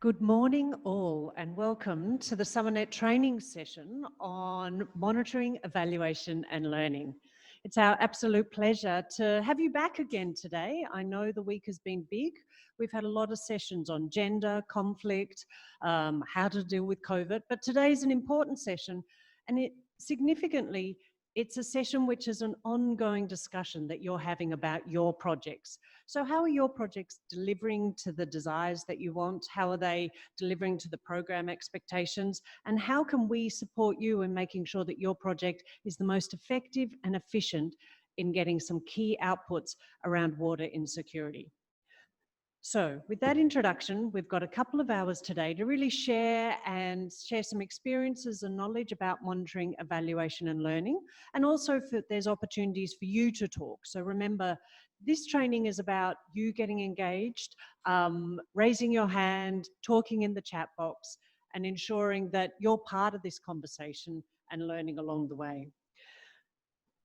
Good morning all and welcome to the SUMERNET Training session on monitoring, evaluation and learning. It's our absolute pleasure to have you back again today. I know the week has been big. We've had a lot of sessions on gender, conflict, how to deal with COVID, but today is an important session and significantly, it's a session which is an ongoing discussion that you're having about your projects. So how are your projects delivering to the desires that you want? How are they delivering to the program expectations? And how can we support you in making sure that your project is the most effective and efficient in getting some key outputs around water insecurity? So with that introduction, we've got a couple of hours today to really share some experiences and knowledge about monitoring, evaluation and learning. And also there's opportunities for you to talk. So remember, this training is about you getting engaged, raising your hand, talking in the chat box, and ensuring that you're part of this conversation and learning along the way.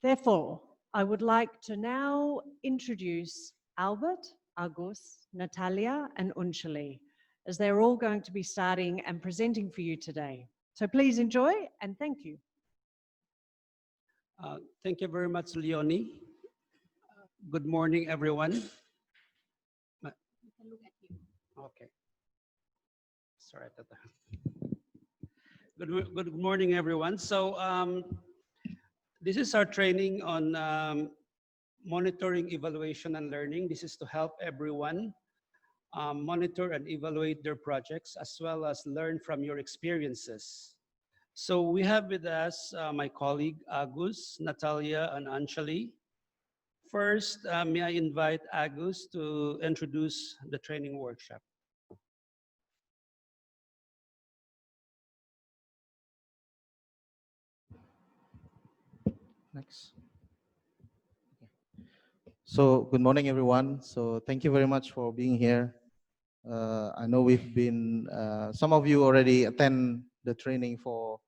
Therefore, I would like to now introduce Albert, Agus, Natalia and Unchali, as they're all going to be starting and presenting for you today. So please enjoy and thank you. Thank you very much, Leonie. Good morning, everyone. Okay. Sorry. Good morning, everyone. So this is our training on monitoring, evaluation, and learning. This is to help everyone monitor and evaluate their projects as well as learn from your experiences. So we have with us my colleague Agus, Natalia, and Anjali. First, may I invite Agus to introduce the training workshop. Next. So good morning, everyone. So thank you very much for being here. I know we've been, some of you already attend the training for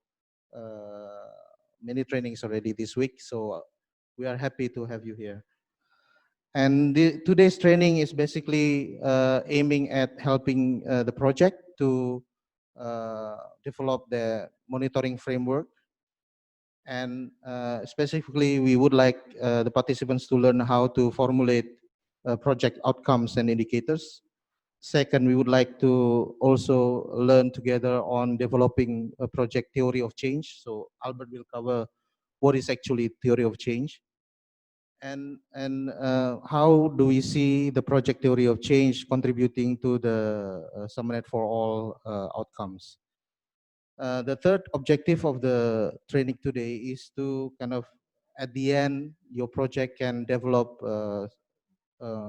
many trainings already this week. So we are happy to have you here. And today's training is basically aiming at helping the project to develop the monitoring framework. And specifically, we would like the participants to learn how to formulate project outcomes and indicators. Second, we would like to also learn together on developing a project theory of change. So Albert will cover what is actually theory of change. And how do we see the project theory of change contributing to the SUMERNET for all outcomes. The third objective of the training today is to kind of, at the end, your project can develop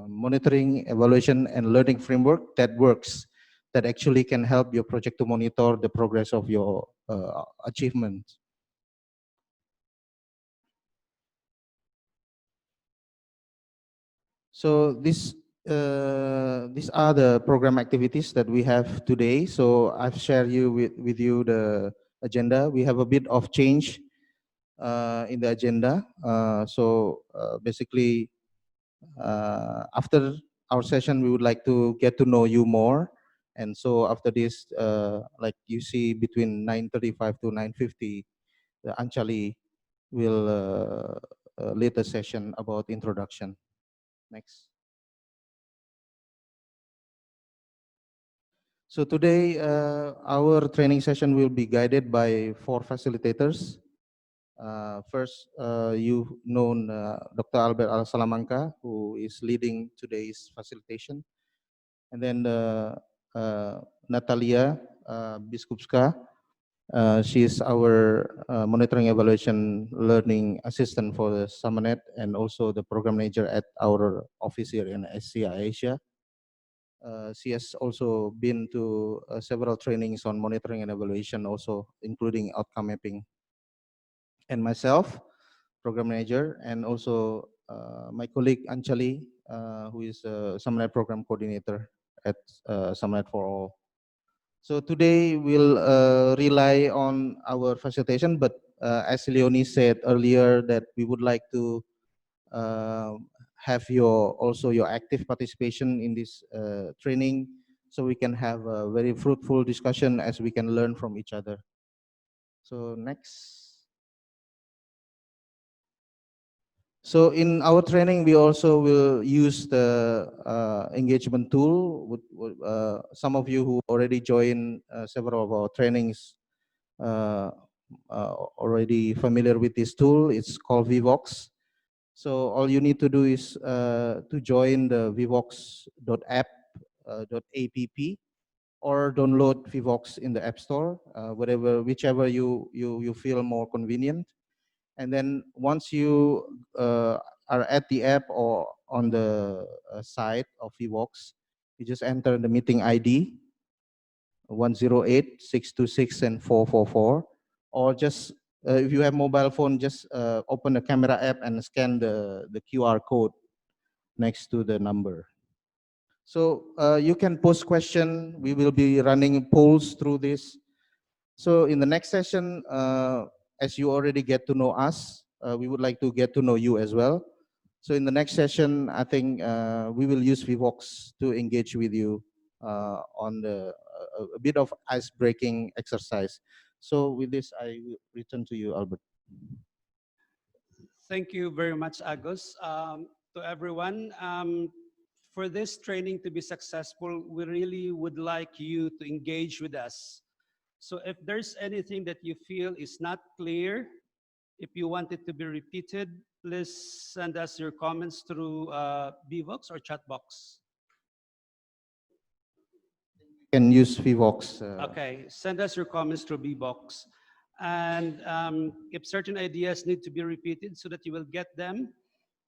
monitoring, evaluation, and learning framework that works, that actually can help your project to monitor the progress of your achievements. So these are the program activities that we have today. So I've shared with you the agenda. We have a bit of change in the agenda. Basically, after our session, we would like to get to know you more. And so after this, like you see, between 9:35 to 9:50, Anjali will lead the session about introduction. Next. So today, our training session will be guided by 4 facilitators. First, you've known Dr. Albert Al-Salamanca, who is leading today's facilitation. And then Natalia Biskupska, she is our monitoring, evaluation, learning assistant for the SUMERNET and also the program manager at our office here in SCI Asia. She has also been to several trainings on monitoring and evaluation, also including outcome mapping. And myself, program manager, and also my colleague Anjali, who is a SUMERNET program coordinator at SUMERNET for All. So today we'll rely on our facilitation, but as Leonie said earlier, that we would like to have also your active participation in this training. so we can have a very fruitful discussion as we can learn from each other. So next. So in our training, we also will use the engagement tool. Some of you who already joined several of our trainings already familiar with this tool. It's called Vivox. So all you need to do is to join the vivox.app, .app, or download Vivox in the App Store, whichever you feel more convenient. And then once you are at the app or on the site of Vivox, you just enter the meeting ID 108 626 and 444, or just if you have mobile phone, just open the camera app and scan the QR code next to the number. So you can post question. We will be running polls through this. So in the next session, as you already get to know us, we would like to get to know you as well. So in the next session, I think we will use Vivox to engage with you on a bit of ice-breaking exercise. So with this, I will return to you, Albert. Thank you very much, Agus. To everyone, for this training to be successful, we really would like you to engage with us. So if there's anything that you feel is not clear, if you want it to be repeated, please send us your comments through Vivox or chat box. You can use Vivox. Okay, send us your comments through Bbox. And if certain ideas need to be repeated so that you will get them,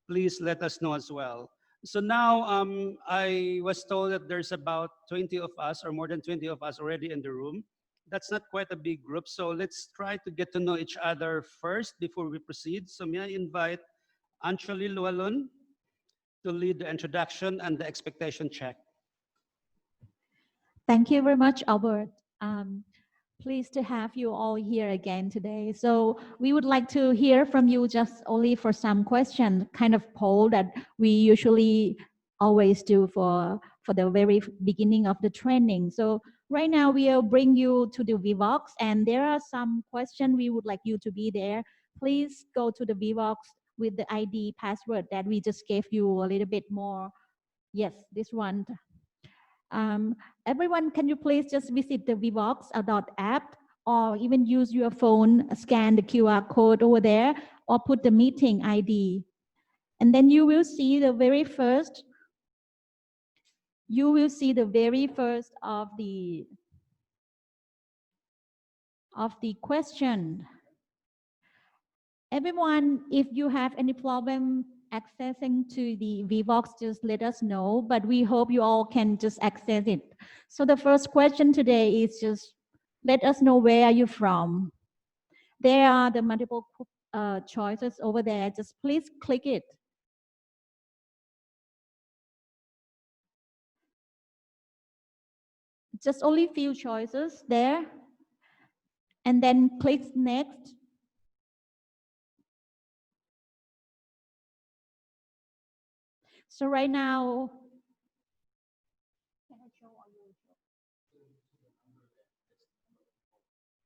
please let us know as well. So now I was told that there's about 20 of us or more than 20 of us already in the room. That's not quite a big group, so let's try to get to know each other first before we proceed. So may I invite Anshali Lualun to lead the introduction and the expectation check. Thank you very much, Albert. Pleased to have you all here again today. So we would like to hear from you just only for some questions, kind of poll that we usually always do for the very beginning of the training. So right now we'll bring you to the Vivox, and there are some questions we would like you to be there. Please go to the Vivox with the ID password that we just gave you a little bit more. Yes, this one. Everyone, can you please just visit the Vivox.app or even use your phone, scan the QR code over there or put the meeting ID. And then you will see the very first, of the question. Everyone, if you have any problem accessing to the Vivox, just let us know, but we hope you all can just access it. So the first question today is just let us know where are you from. There are the multiple choices over there. Just please click it. Just only few choices there. And then click next. So right now,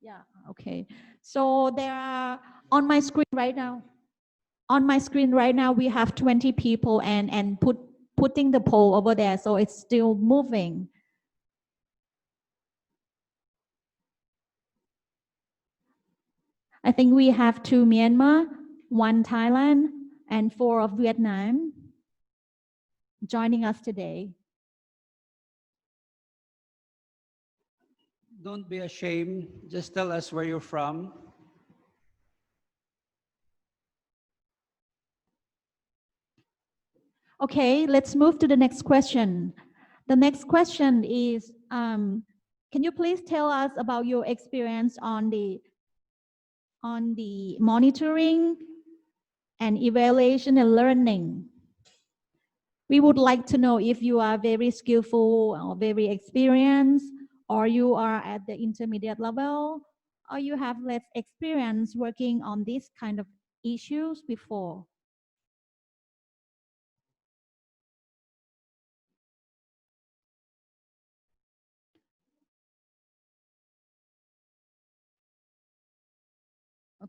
yeah, okay. So there are on my screen right now. On my screen right now, we have 20 people and putting the poll over there, so it's still moving. I think we have 2 Myanmar, 1 Thailand, and 4 of Vietnam joining us today. Don't be ashamed. Just tell us where you're from. Okay, let's move to the next question. The next question is, can you please tell us about your experience on the monitoring and evaluation and learning? We would like to know if you are very skillful or very experienced, or you are at the intermediate level, or you have less experience working on these kind of issues before.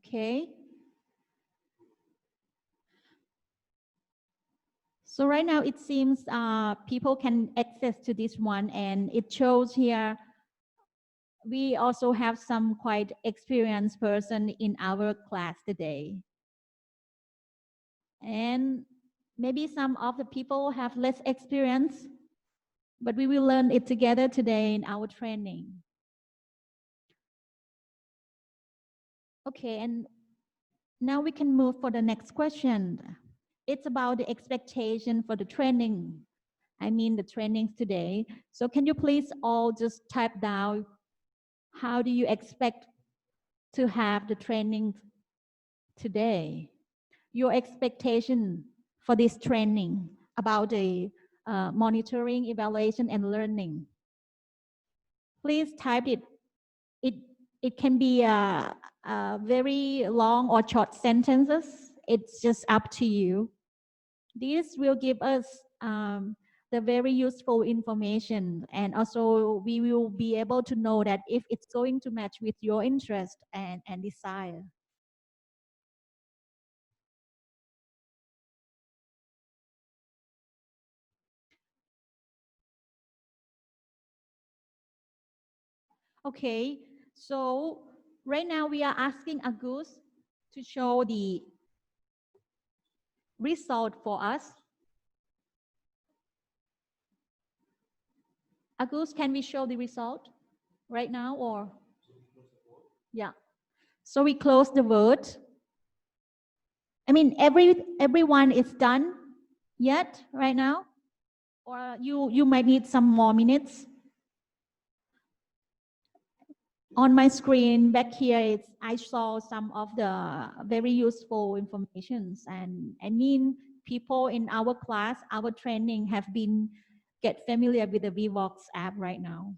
Okay. So right now it seems people can access to this one, and it shows here we also have some quite experienced person in our class today. And maybe some of the people have less experience, but we will learn it together today in our training. Okay, and now we can move for the next question. It's about the expectation for the training. I mean the trainings today. So can you please all just type down, how do you expect to have the training today? Your expectation for this training about the monitoring, evaluation, and learning. Please type it. It can be very long or short sentences. It's just up to you. This will give us the very useful information, and also we will be able to know that if it's going to match with your interest and desire. Okay, so right now we are asking Agus to show the result for us. Agus, can we show the result right now or? Yeah. So we close the vote. I mean, everyone is done yet right now? Or you might need some more minutes? On my screen back here, I saw some of the very useful informations, and I mean, people in our class, our training have been get familiar with the VVox app right now.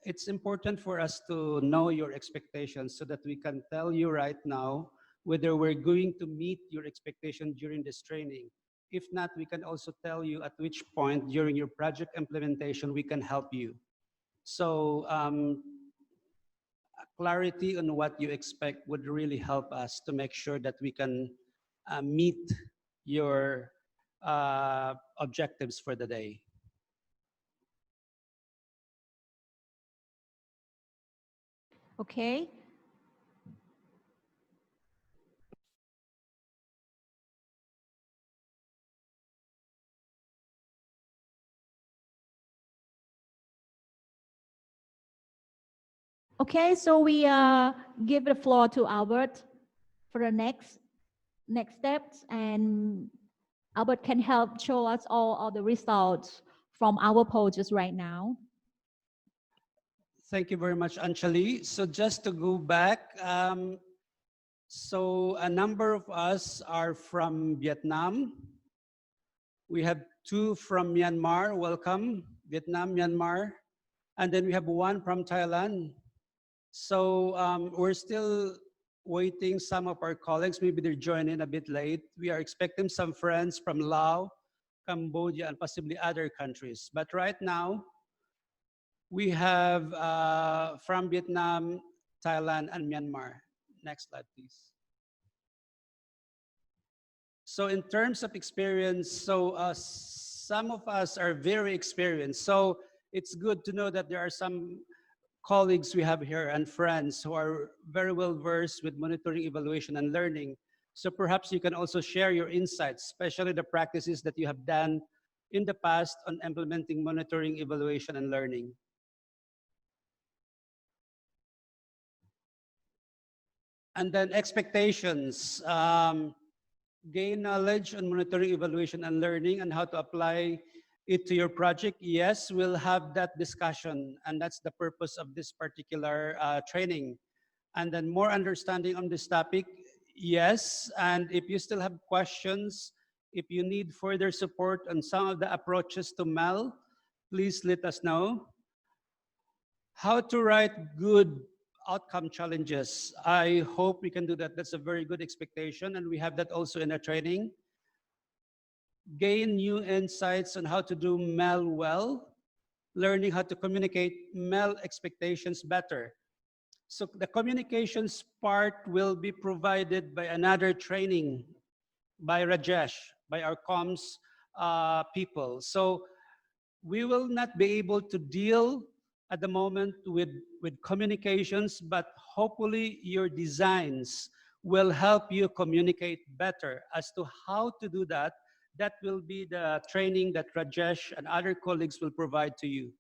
It's important for us to know your expectations so that we can tell you right now whether we're going to meet your expectation during this training. If not, we can also tell you at which point during your project implementation we can help you. So clarity on what you expect would really help us to make sure that we can meet your objectives for the day. Okay. Okay, so we give the floor to Albert for the next steps, and Albert can help show us all the results from our poll just right now. Thank you very much, Anjali. So just to go back, so a number of us are from Vietnam. We have 2 from Myanmar. Welcome, Vietnam, Myanmar. And then we have 1 from Thailand. So we're still waiting some of our colleagues. Maybe they're joining a bit late. We are expecting some friends from Laos, Cambodia, and possibly other countries. But right now, we have from Vietnam, Thailand, and Myanmar. Next slide, please. So in terms of experience, so some of us are very experienced. So it's good to know that there are some colleagues we have here and friends who are very well versed with monitoring, evaluation, and learning. So perhaps you can also share your insights, especially the practices that you have done in the past on implementing monitoring, evaluation, and learning. And then expectations. Gain knowledge on monitoring, evaluation, and learning, and how to apply it to your project. Yes, we'll have that discussion, and that's the purpose of this particular training. And then more understanding on this topic. Yes, and if you still have questions, if you need further support on some of the approaches to MEL, please let us know. How to write good outcome challenges. I hope we can do that. That's a very good expectation, and we have that also in our training. Gain new insights on how to do MEL well, learning how to communicate MEL expectations better. So the communications part will be provided by another training by Rajesh, by our comms people. So we will not be able to deal at the moment with communications, but hopefully your designs will help you communicate better. As to how to do that, that will be the training that Rajesh and other colleagues will provide to you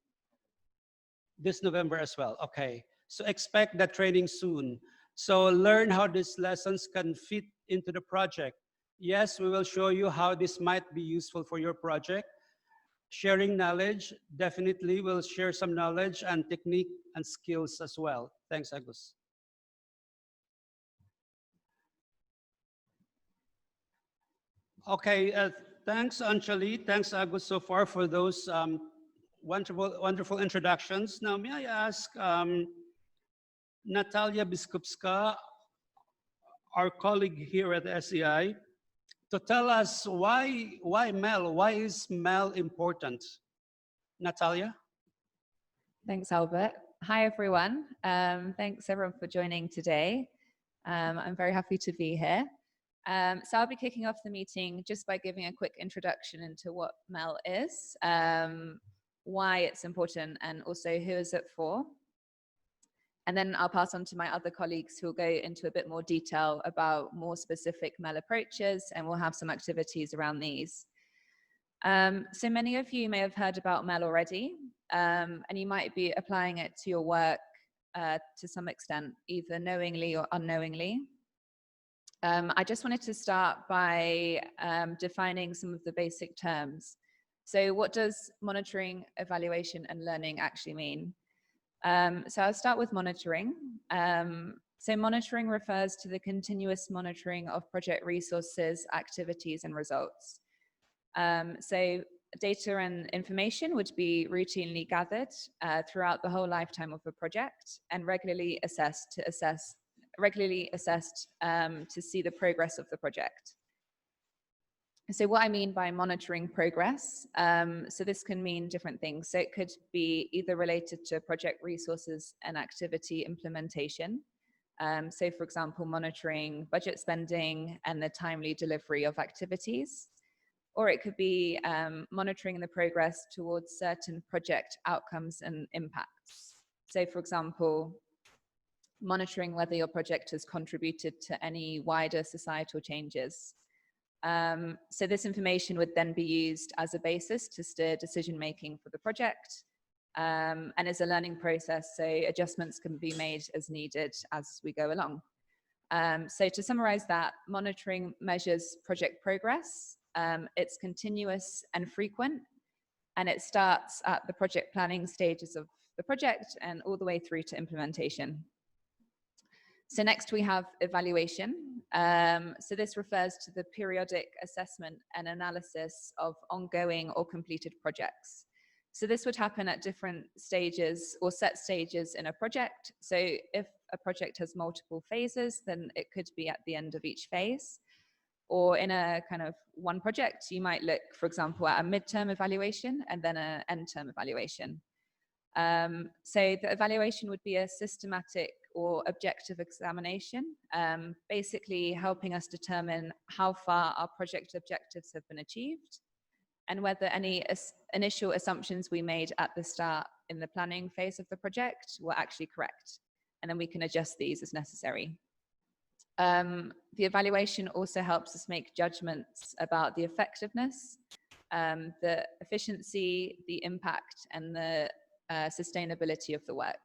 this November as well. Okay, so expect that training soon. So learn how these lessons can fit into the project. Yes, we will show you how this might be useful for your project. Sharing knowledge, definitely we'll share some knowledge and technique and skills as well. Thanks, Agus. Okay, thanks, Anjali. Thanks, Agus, so far for those wonderful introductions. Now, may I ask Natalia Biskupska, our colleague here at the SEI, to tell us why MEL? Why is MEL important? Natalia? Thanks, Albert. Hi, everyone. Thanks, everyone, for joining today. I'm very happy to be here. So I'll be kicking off the meeting just by giving a quick introduction into what MEL is, why it's important, and also who is it for. And then I'll pass on to my other colleagues who will go into a bit more detail about more specific MEL approaches, and we'll have some activities around these. So many of you may have heard about MEL already, and you might be applying it to your work to some extent, either knowingly or unknowingly. I just wanted to start by defining some of the basic terms. So what does monitoring, evaluation, and learning actually mean? So I'll start with monitoring. So monitoring refers to the continuous monitoring of project resources, activities, and results. So data and information would be routinely gathered throughout the whole lifetime of a project and regularly assessed to see the progress of the project. So what I mean by monitoring progress, so this can mean different things. So it could be either related to project resources and activity implementation. So for example, monitoring budget spending and the timely delivery of activities. Or it could be monitoring the progress towards certain project outcomes and impacts. So for example, monitoring whether your project has contributed to any wider societal changes. So this information would then be used as a basis to steer decision-making for the project and is a learning process, so adjustments can be made as needed as we go along. So to summarize that, monitoring measures project progress. It's continuous and frequent, and it starts at the project planning stages of the project and all the way through to implementation. So next we have evaluation. So this refers to the periodic assessment and analysis of ongoing or completed projects. So this would happen at different stages or set stages in a project. So if a project has multiple phases, then it could be at the end of each phase. Or in a kind of one project, you might look, for example, at a midterm evaluation and then an end-term evaluation. So the evaluation would be a systematic or objective examination, basically helping us determine how far our project objectives have been achieved and whether any initial assumptions we made at the start in the planning phase of the project were actually correct. And then we can adjust these as necessary. The evaluation also helps us make judgments about the effectiveness, the efficiency, the impact, and the sustainability of the work.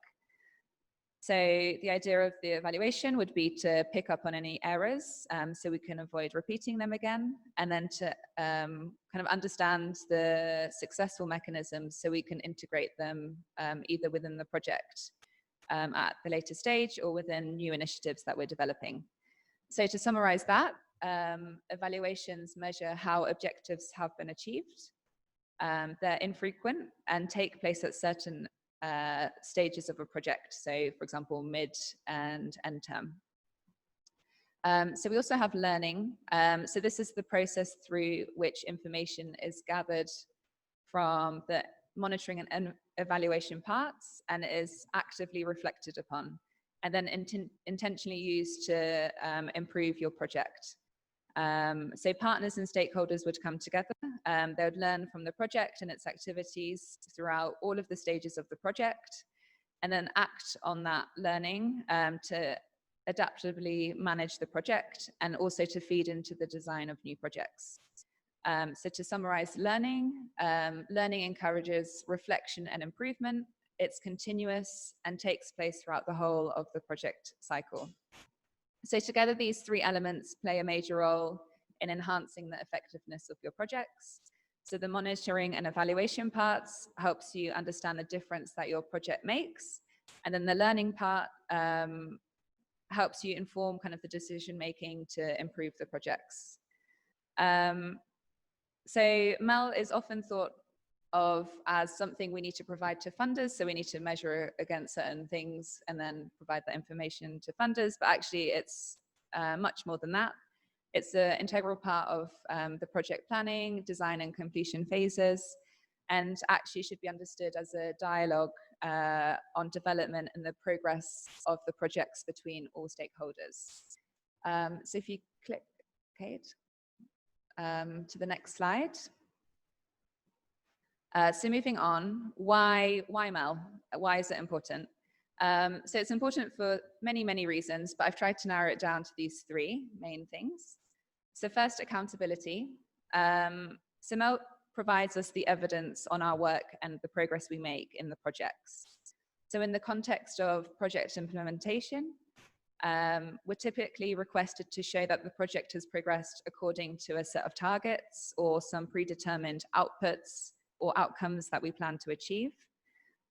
So the idea of the evaluation would be to pick up on any errors so we can avoid repeating them again, and then to kind of understand the successful mechanisms so we can integrate them either within the project at the later stage or within new initiatives that we're developing. So to summarize that, evaluations measure how objectives have been achieved. They're infrequent and take place at certain stages of a project. So for example, mid and end term. So we also have learning. So this is the process through which information is gathered from the monitoring and evaluation parts and is actively reflected upon. and then intentionally used to improve your project. So partners and stakeholders would come together. They would learn from the project and its activities throughout all of the stages of the project, and then act on that learning to adaptively manage the project and also to feed into the design of new projects. So to summarize learning, learning encourages reflection and improvement. It's continuous and takes place throughout the whole of the project cycle. So together, these three elements play a major role in enhancing the effectiveness of your projects. So the monitoring and evaluation parts helps you understand the difference that your project makes. And then the learning part helps you inform kind of the decision-making to improve the projects. So MEL is often thought of as something we need to provide to funders. So we need to measure against certain things and then provide that information to funders. But actually it's much more than that. It's an integral part of the project planning, design and completion phases, and actually should be understood as a dialogue on development and the progress of the projects between all stakeholders. So if you click, Kate, to the next slide. So moving on, why MEL? Why is it important? So it's important for many, many reasons, but I've tried to narrow it down to these three main things. So first, accountability. So MEL provides us the evidence on our work and the progress we make in the projects. So in the context of project implementation, we're typically requested to show that the project has progressed according to a set of targets or some predetermined outputs or outcomes that we plan to achieve.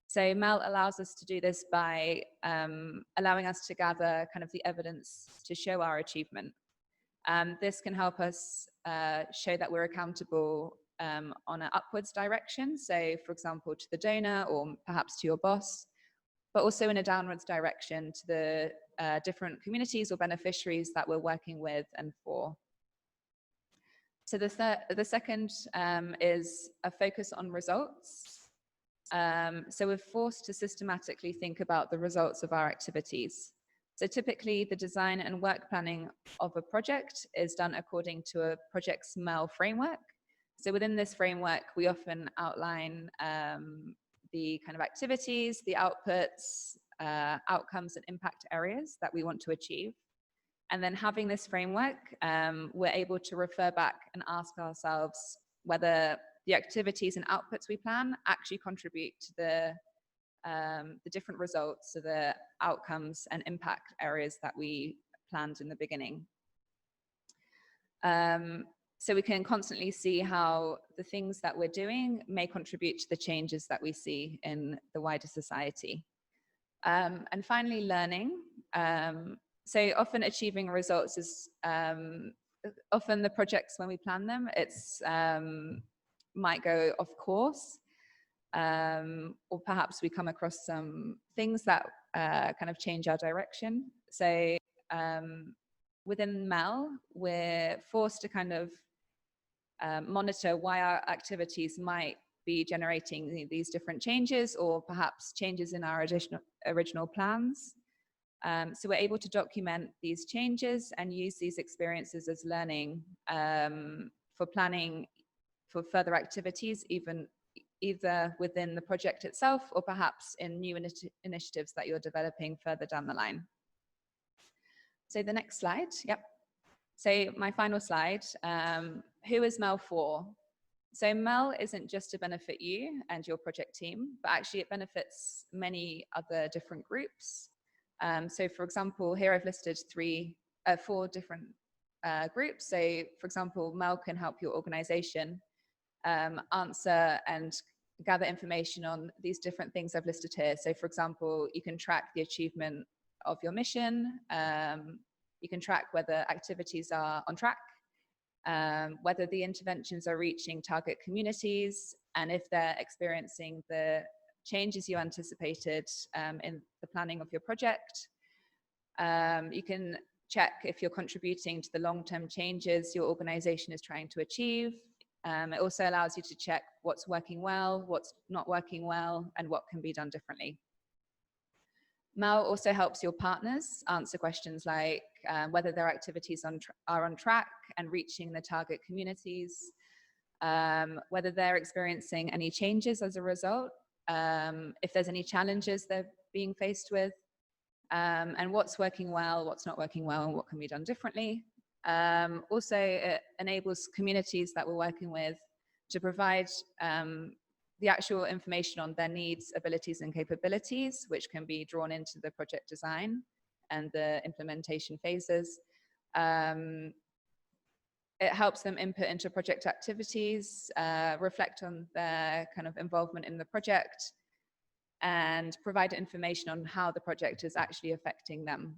So MEL allows us to do this by allowing us to gather kind of the evidence to show our achievement. This can help us show that we're accountable on an upwards direction. So for example, to the donor or perhaps to your boss, but also in a downwards direction to the different communities or beneficiaries that we're working with and for. So the second is a focus on results. So we're forced to systematically think about the results of our activities. So typically the design and work planning of a project is done according to a project's MEL framework. So within this framework, we often outline the kind of activities, the outputs, outcomes and impact areas that we want to achieve. And then having this framework, we're able to refer back and ask ourselves whether the activities and outputs we plan actually contribute to the different results, so the outcomes and impact areas that we planned in the beginning. So we can constantly see how the things that we're doing may contribute to the changes that we see in the wider society. And finally, learning. So often achieving results is often the projects when we plan them, it's might go off course, or perhaps we come across some things that kind of change our direction. So within MEL, we're forced to kind of monitor why our activities might be generating these different changes or perhaps changes in our original plans. So we're able to document these changes and use these experiences as learning for planning for further activities, either within the project itself or perhaps in new initiatives that you're developing further down the line. So the next slide, yep. So my final slide, who is MEL for? So MEL isn't just to benefit you and your project team, but actually it benefits many other different groups. So for example, here I've listed four different groups. So for example, MEL can help your organization answer and gather information on these different things I've listed here. So for example, you can track the achievement of your mission. You can track whether activities are on track, whether the interventions are reaching target communities, and if they're experiencing the changes you anticipated in the planning of your project. You can check if you're contributing to the long-term changes your organization is trying to achieve. It also allows you to check what's working well, what's not working well, and what can be done differently. MEL also helps your partners answer questions like whether their activities are on track and reaching the target communities, whether they're experiencing any changes as a result, if there's any challenges they're being faced with, and what's working well, what's not working well, and what can be done differently. Also, it enables communities that we're working with to provide the actual information on their needs, abilities, and capabilities, which can be drawn into the project design and the implementation phases. It helps them input into project activities, reflect on their kind of involvement in the project, and provide information on how the project is actually affecting them.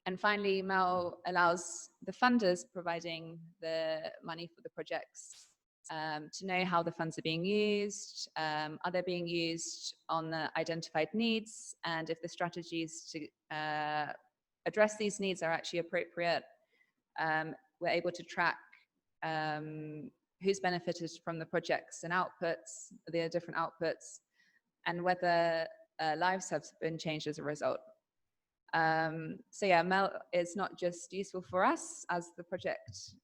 And finally, MEL allows the funders providing the money for the projects to know how the funds are being used, are they being used on the identified needs, and if the strategies to address these needs are actually appropriate. We're able to track who's benefited from the projects and outputs, the different outputs, and whether lives have been changed as a result. So yeah, MEL is not just useful for us as the project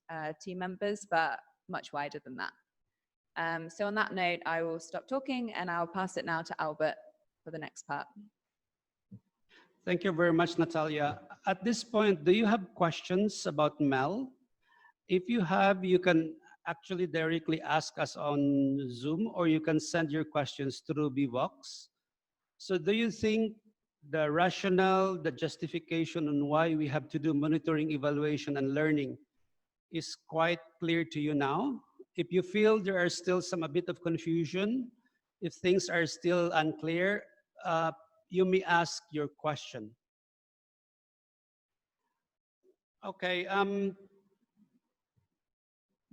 team members, but much wider than that. So on that note, I will stop talking and I'll pass it now to Albert for the next part. Thank you very much, Natalia. At this point, do you have questions about MEL? If you have, you can actually directly ask us on Zoom, or you can send your questions through BVox. So do you think the rationale, the justification on why we have to do monitoring, evaluation, and learning is quite clear to you now? If you feel there are still a bit of confusion, if things are still unclear, you may ask your question. Okay.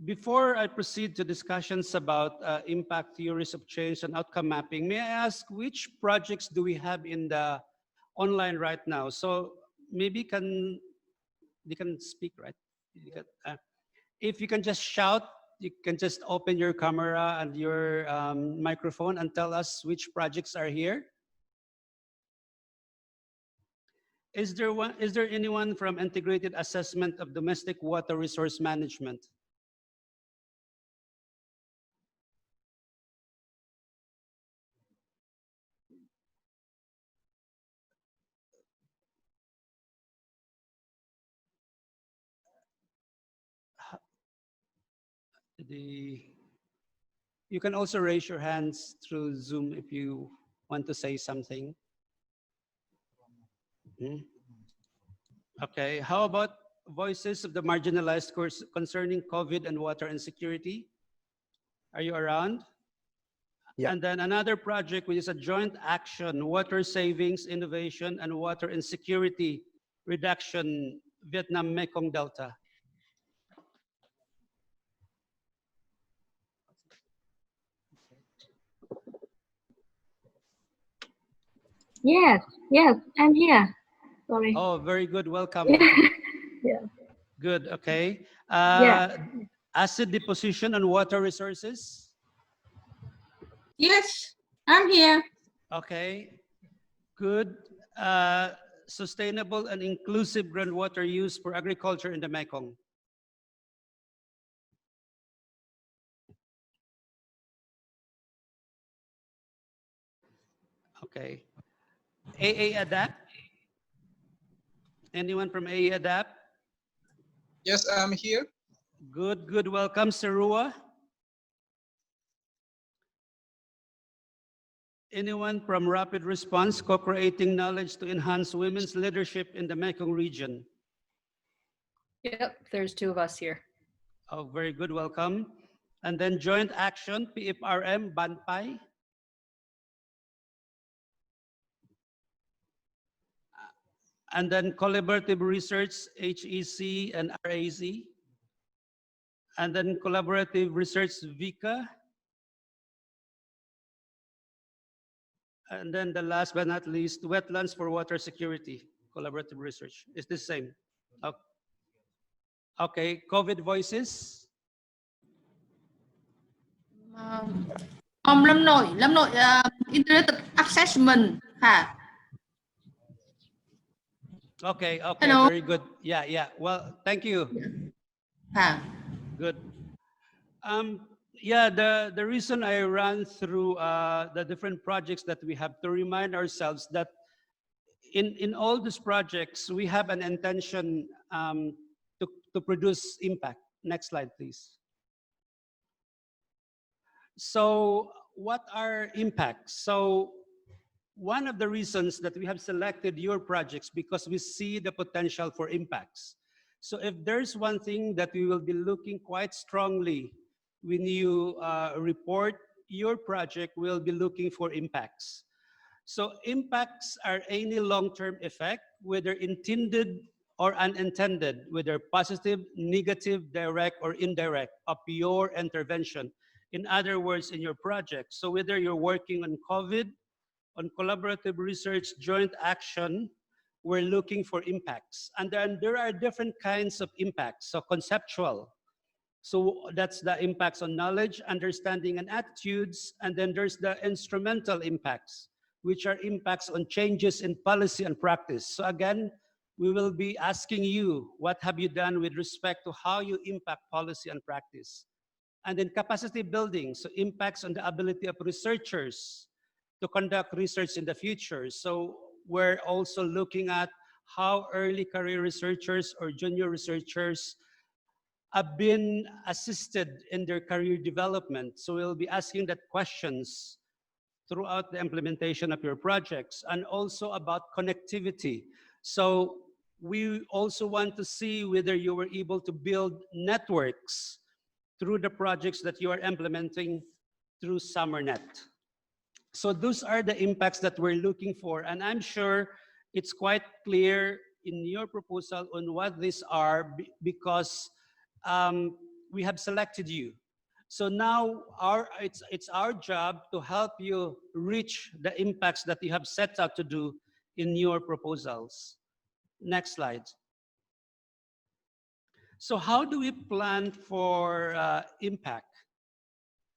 Before I proceed to discussions about impact theories of change and outcome mapping, may I ask which projects do we have in the online right now? So maybe they can speak, right? If you can just shout, you can just open your camera and your microphone and tell us which projects are here. Is there anyone from Integrated Assessment of Domestic Water Resource Management? You can also raise your hands through Zoom if you want to say something. Okay, how about Voices of the Marginalized course concerning COVID and water insecurity? Are you around? Yeah. And then another project, which is a joint action, water savings, innovation, and water insecurity reduction, Vietnam Mekong Delta. Yes, I'm here. Sorry. Oh, very good. Welcome. Yeah. Good. Okay. Yeah. Acid deposition and water resources. Yes, I'm here. Okay. Good. Sustainable and inclusive groundwater use for agriculture in the Mekong. Okay. AA Adapt. Anyone from AA Adapt? Yes, I'm here. Good, good. Welcome, Sarua. Anyone from Rapid Response, co-creating knowledge to enhance women's leadership in the Mekong region? Yep, there's two of us here. Oh, very good. Welcome. And then Joint Action, PFRM, Banpai. And then Collaborative Research, HEC and RAZ. And then Collaborative Research, VICA. And then the last but not least, Wetlands for Water Security, Collaborative Research. It's the same. Okay, COVID Voices. Lâm Nội Integrated Assessment. Okay, okay, Hello. very good. Yeah, yeah. Well, thank you. Ah, Good. Yeah, the reason I ran through the different projects that we have to remind ourselves that in all these projects, we have an intention to produce impact. Next slide, please. So what are impacts? So one of the reasons that we have selected your projects because we see the potential for impacts. So if there's one thing that we will be looking quite strongly when you report your project, we'll be looking for impacts. So impacts are any long-term effect, whether intended or unintended, whether positive, negative, direct, or indirect of your intervention. In other words, in your project. So whether you're working on COVID, on collaborative research, joint action, we're looking for impacts. And then there are different kinds of impacts. So conceptual. So that's the impacts on knowledge, understanding, and attitudes. And then there's the instrumental impacts, which are impacts on changes in policy and practice. So again, we will be asking you, what have you done with respect to how you impact policy and practice? And then capacity building, so impacts on the ability of researchers to conduct research in the future. So we're also looking at how early career researchers or junior researchers have been assisted in their career development. So we'll be asking that questions throughout the implementation of your projects, and also about connectivity. So we also want to see whether you were able to build networks through the projects that you are implementing through SUMERNET. So those are the impacts that we're looking for. And I'm sure it's quite clear in your proposal on what these are because we have selected you. So now it's our job to help you reach the impacts that you have set out to do in your proposals. Next slide. So how do we plan for impact?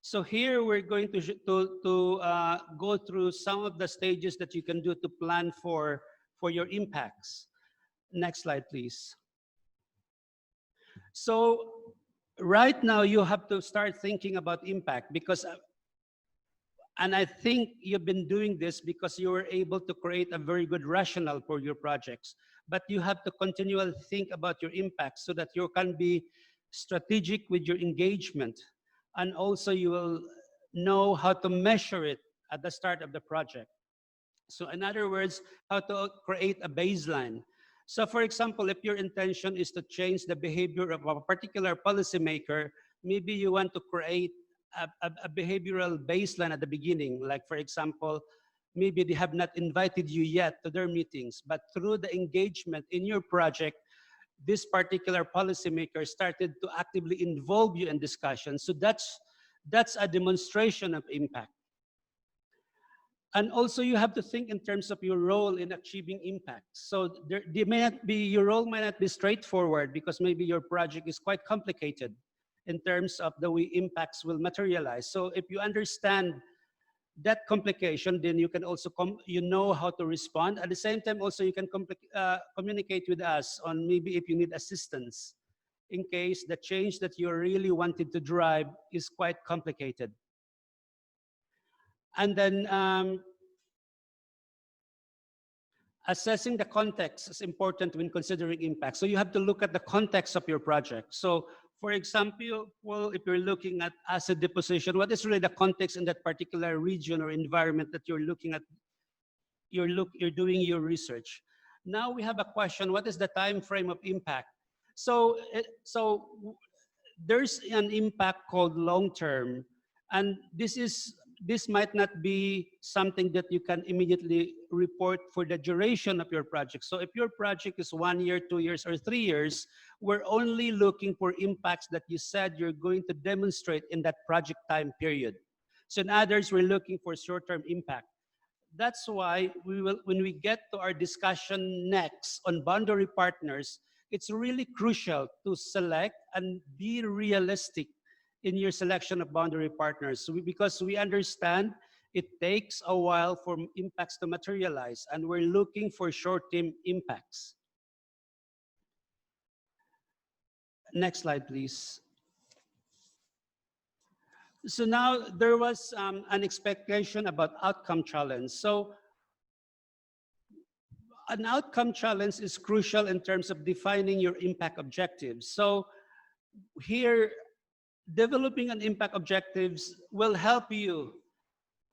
So here we're going to go through some of the stages that you can do to plan for your impacts. Next slide, please. So right now you have to start thinking about impact because, and I think you've been doing this because you were able to create a very good rationale for your projects. But you have to continually think about your impact so that you can be strategic with your engagement. And also you will know how to measure it at the start of the project. So in other words, how to create a baseline. So for example, if your intention is to change the behavior of a particular policymaker, maybe you want to create a behavioral baseline at the beginning. Like for example, maybe they have not invited you yet to their meetings, but through the engagement in your project, this particular policymaker started to actively involve you in discussion. So that's a demonstration of impact. And also you have to think in terms of your role in achieving impact. So your role may not be straightforward because maybe your project is quite complicated in terms of the way impacts will materialize. So if you understand that complication, then you can also you know how to respond. At the same time, also you can communicate with us on maybe if you need assistance in case the change that you really wanted to drive is quite complicated. And then assessing the context is important when considering impact. So you have to look at the context of your project. So for example, well, if you're looking at asset deposition, what is really the context in that particular region or environment that you're looking at, you're doing your research. Now we have a question, what is the time frame of impact? So there's an impact called long-term, and this might not be something that you can immediately report for the duration of your project. So if your project is 1 year, 2 years, or 3 years, we're only looking for impacts that you said you're going to demonstrate in that project time period. So in others, we're looking for short-term impact. That's why when we get to our discussion next on boundary partners, it's really crucial to select and be realistic in your selection of boundary partners, because we understand it takes a while for impacts to materialize, and we're looking for short-term impacts. Next slide, please. So now there was an expectation about outcome challenge. So an outcome challenge is crucial in terms of defining your impact objectives. So here, developing an impact objectives will help you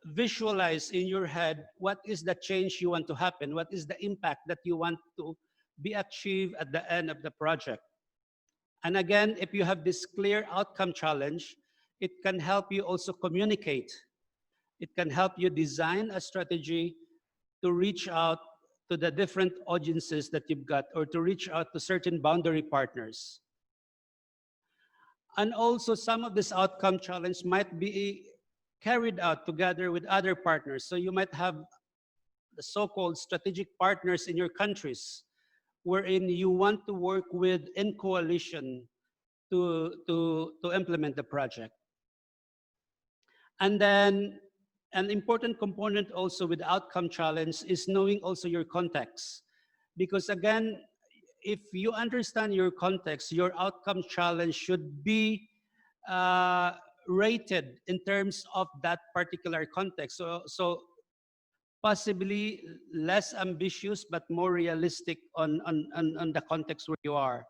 visualize in your head what is the change you want to happen, what is the impact that you want to be achieved at the end of the project. And again, if you have this clear outcome challenge, it can help you also communicate. It can help you design a strategy to reach out to the different audiences that you've got, or to reach out to certain boundary partners. And also some of this outcome challenge might be carried out together with other partners. So you might have the so-called strategic partners in your countries, wherein you want to work with in coalition to implement the project. And then an important component also with outcome challenge is knowing also your context. Because again, if you understand your context, your outcome challenge should be rated in terms of that particular context. So possibly less ambitious, but more realistic on the context where you are.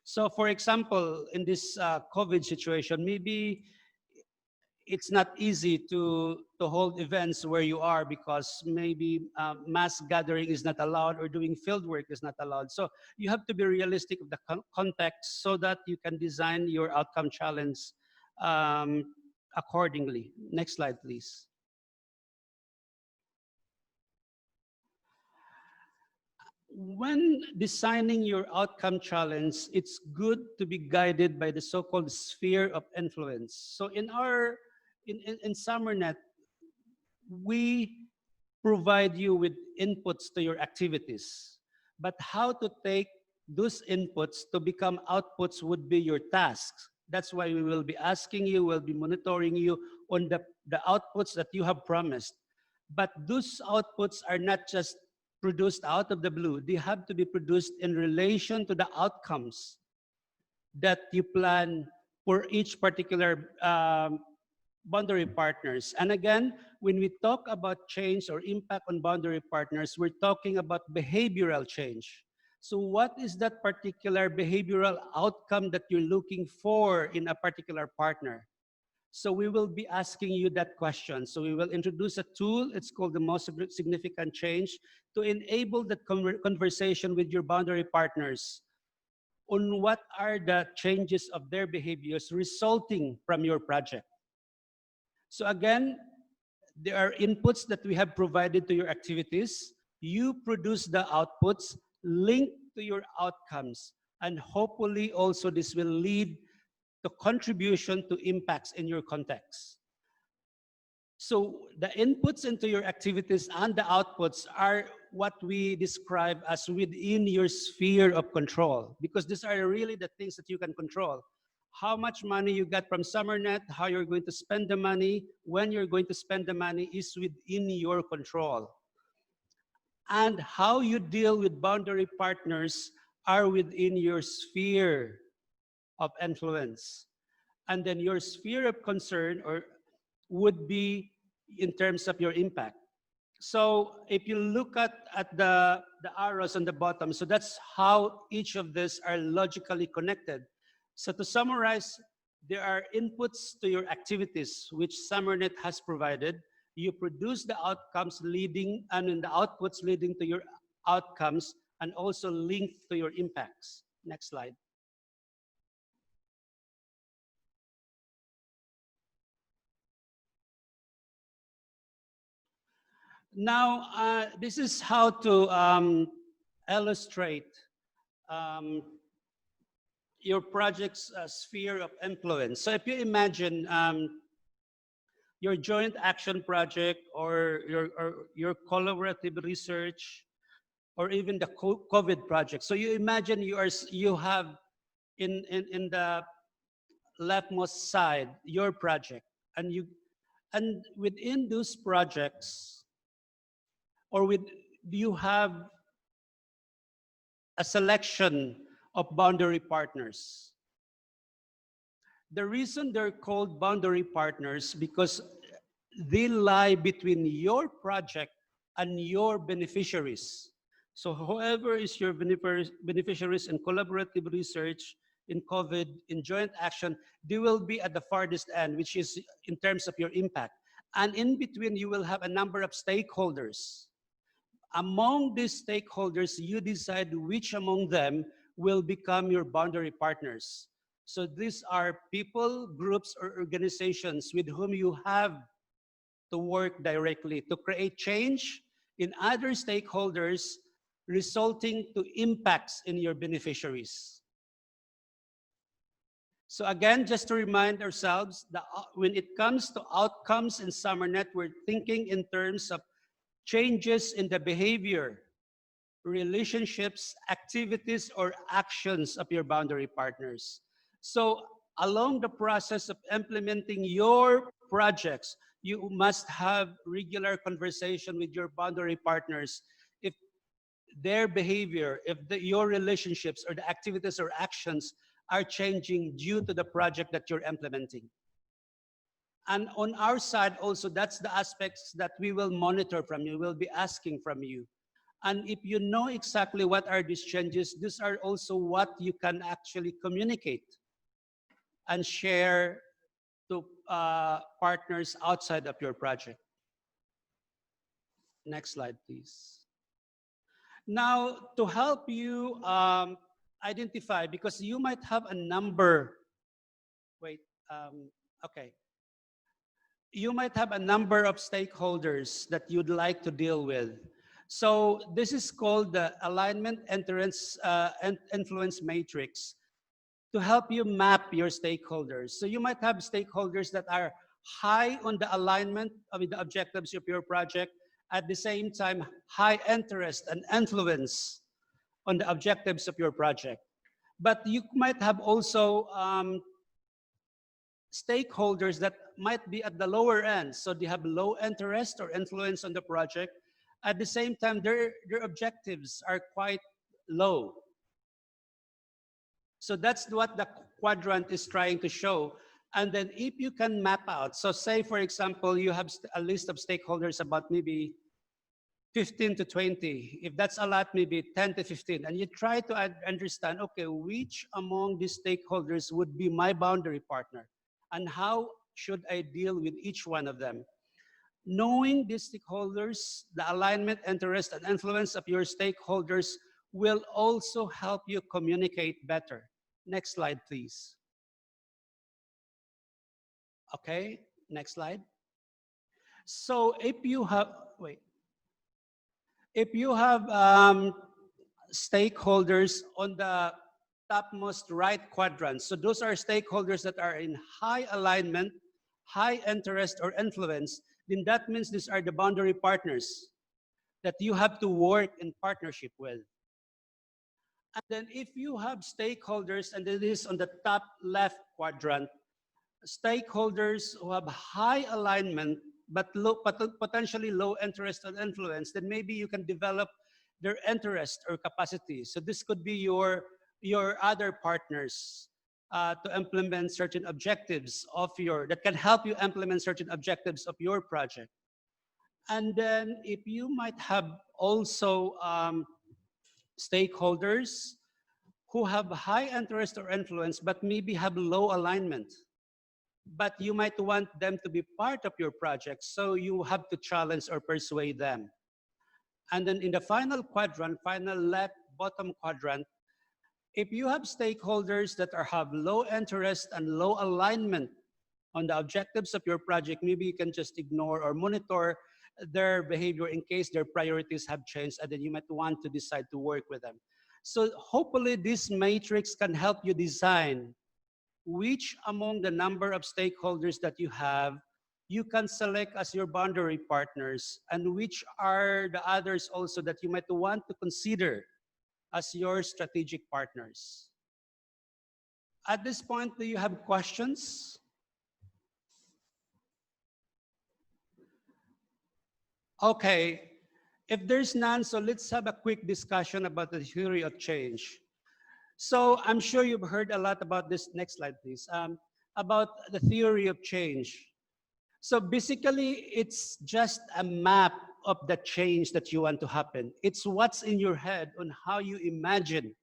So for example, in this COVID situation, maybe it's not easy to hold events where you are, because maybe mass gathering is not allowed, or doing field work is not allowed. So you have to be realistic of the context so that you can design your outcome challenge accordingly. Next slide, please. When designing your outcome challenge, it's good to be guided by the so-called sphere of influence. So in SUMERNET, we provide you with inputs to your activities, but how to take those inputs to become outputs would be your tasks. That's why we will be asking you, we'll be monitoring you on the outputs that you have promised. But those outputs are not just produced out of the blue. They have to be produced in relation to the outcomes that you plan for each particular boundary partners. And again, when we talk about change or impact on boundary partners, we're talking about behavioral change. So what is that particular behavioral outcome that you're looking for in a particular partner? So we will be asking you that question. So we will introduce a tool, it's called the most significant change, to enable that conversation with your boundary partners on what are the changes of their behaviors resulting from your project. So again, there are inputs that we have provided to your activities. You produce the outputs linked to your outcomes, and hopefully also this will lead to contribution to impacts in your context. So the inputs into your activities and the outputs are what we describe as within your sphere of control, because these are really the things that you can control. How much money you get from SUMERNET, how you're going to spend the money, when you're going to spend the money is within your control. And how you deal with boundary partners are within your sphere of influence. And then your sphere of concern would be in terms of your impact. So if you look at the arrows on the bottom, so that's how each of these are logically connected. So to summarize, there are inputs to your activities, which SUMERNET has provided. You produce the outcomes leading, and in the outputs leading to your outcomes, and also linked to your impacts. Next slide. Now, this is how to illustrate your project's sphere of influence. So if you imagine your joint action project, or your collaborative research, or even the COVID project. So you imagine you have in the leftmost side your project, and within those projects, or you have a selection of boundary partners. The reason they're called boundary partners because they lie between your project and your beneficiaries. So whoever is your beneficiaries in collaborative research, in COVID, in joint action, they will be at the farthest end, which is in terms of your impact. And in between, you will have a number of stakeholders. Among these stakeholders, you decide which among them will become your boundary partners. So these are people, groups, or organizations with whom you have to work directly to create change in other stakeholders, resulting to impacts in your beneficiaries. So again, just to remind ourselves that when it comes to outcomes in SUMERNET, we're thinking in terms of changes in the behavior, relationships, activities, or actions of your boundary partners. So along the process of implementing your projects, you must have regular conversation with your boundary partners. If their behavior, if your relationships or the activities or actions are changing due to the project that you're implementing. And on our side also, that's the aspects that we will monitor from you, we'll be asking from you. And if you know exactly what are these changes, these are also what you can actually communicate and share to partners outside of your project. Next slide, please. Now, to help you identify, because you might have a number, okay. You might have a number of stakeholders that you'd like to deal with. So this is called the alignment interest and influence matrix to help you map your stakeholders. So you might have stakeholders that are high on the alignment of the objectives of your project, at the same time, high interest and influence on the objectives of your project. But you might have also stakeholders that might be at the lower end. So they have low interest or influence on the project. At the same time, their objectives are quite low. So that's what the quadrant is trying to show. And then if you can map out, so say, for example, you have a list of stakeholders about maybe 15 to 20. If that's a lot, maybe 10 to 15. And you try to understand, okay, which among these stakeholders would be my boundary partner? And how should I deal with each one of them? Knowing these stakeholders, the alignment, interest, and influence of your stakeholders will also help you communicate better. Next slide, please. Okay, next slide. So if you have, if you have stakeholders on the topmost right quadrant, so those are stakeholders that are in high alignment, high interest or influence, then that means these are the boundary partners that you have to work in partnership with. And then if you have stakeholders, and it is on the top left quadrant, stakeholders who have high alignment but potentially low interest and influence, then maybe you can develop their interest or capacity. So this could be your other partners to implement certain objectives of that can help you implement certain objectives of your project. And then if you might have also stakeholders who have high interest or influence but maybe have low alignment, but you might want them to be part of your project, so you have to challenge or persuade them. And then in the final quadrant, final left bottom quadrant, if you have stakeholders that have low interest and low alignment on the objectives of your project, maybe you can just ignore or monitor their behavior in case their priorities have changed, and then you might want to decide to work with them. So hopefully this matrix can help you design which among the number of stakeholders that you have you can select as your boundary partners, and which are the others also that you might want to consider as your strategic partners. At this point, do you have questions? Okay, if there's none, so let's have a quick discussion about the theory of change. So I'm sure you've heard a lot about this. Next slide, please. about the theory of change. So basically, it's just a map of the change that you want to happen. It's what's in your head on how you imagine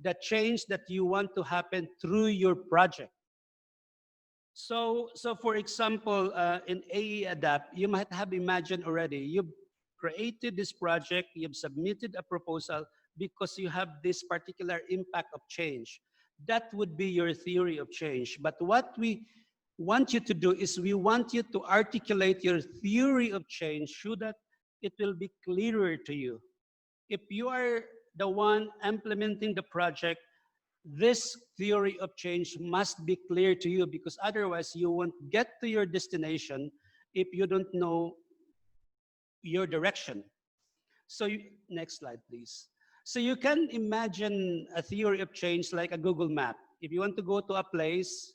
the change that you want to happen through your project. So for example, in AE Adapt, you might have imagined already, you've created this project, you've submitted a proposal because you have this particular impact of change. That would be your theory of change. But what we want you to do is we want you to articulate your theory of change so that it will be clearer to you. If you are the one implementing the project, this theory of change must be clear to you, because otherwise you won't get to your destination if you don't know your direction. So next slide, please. So you can imagine a theory of change like a Google map. If you want to go to a place,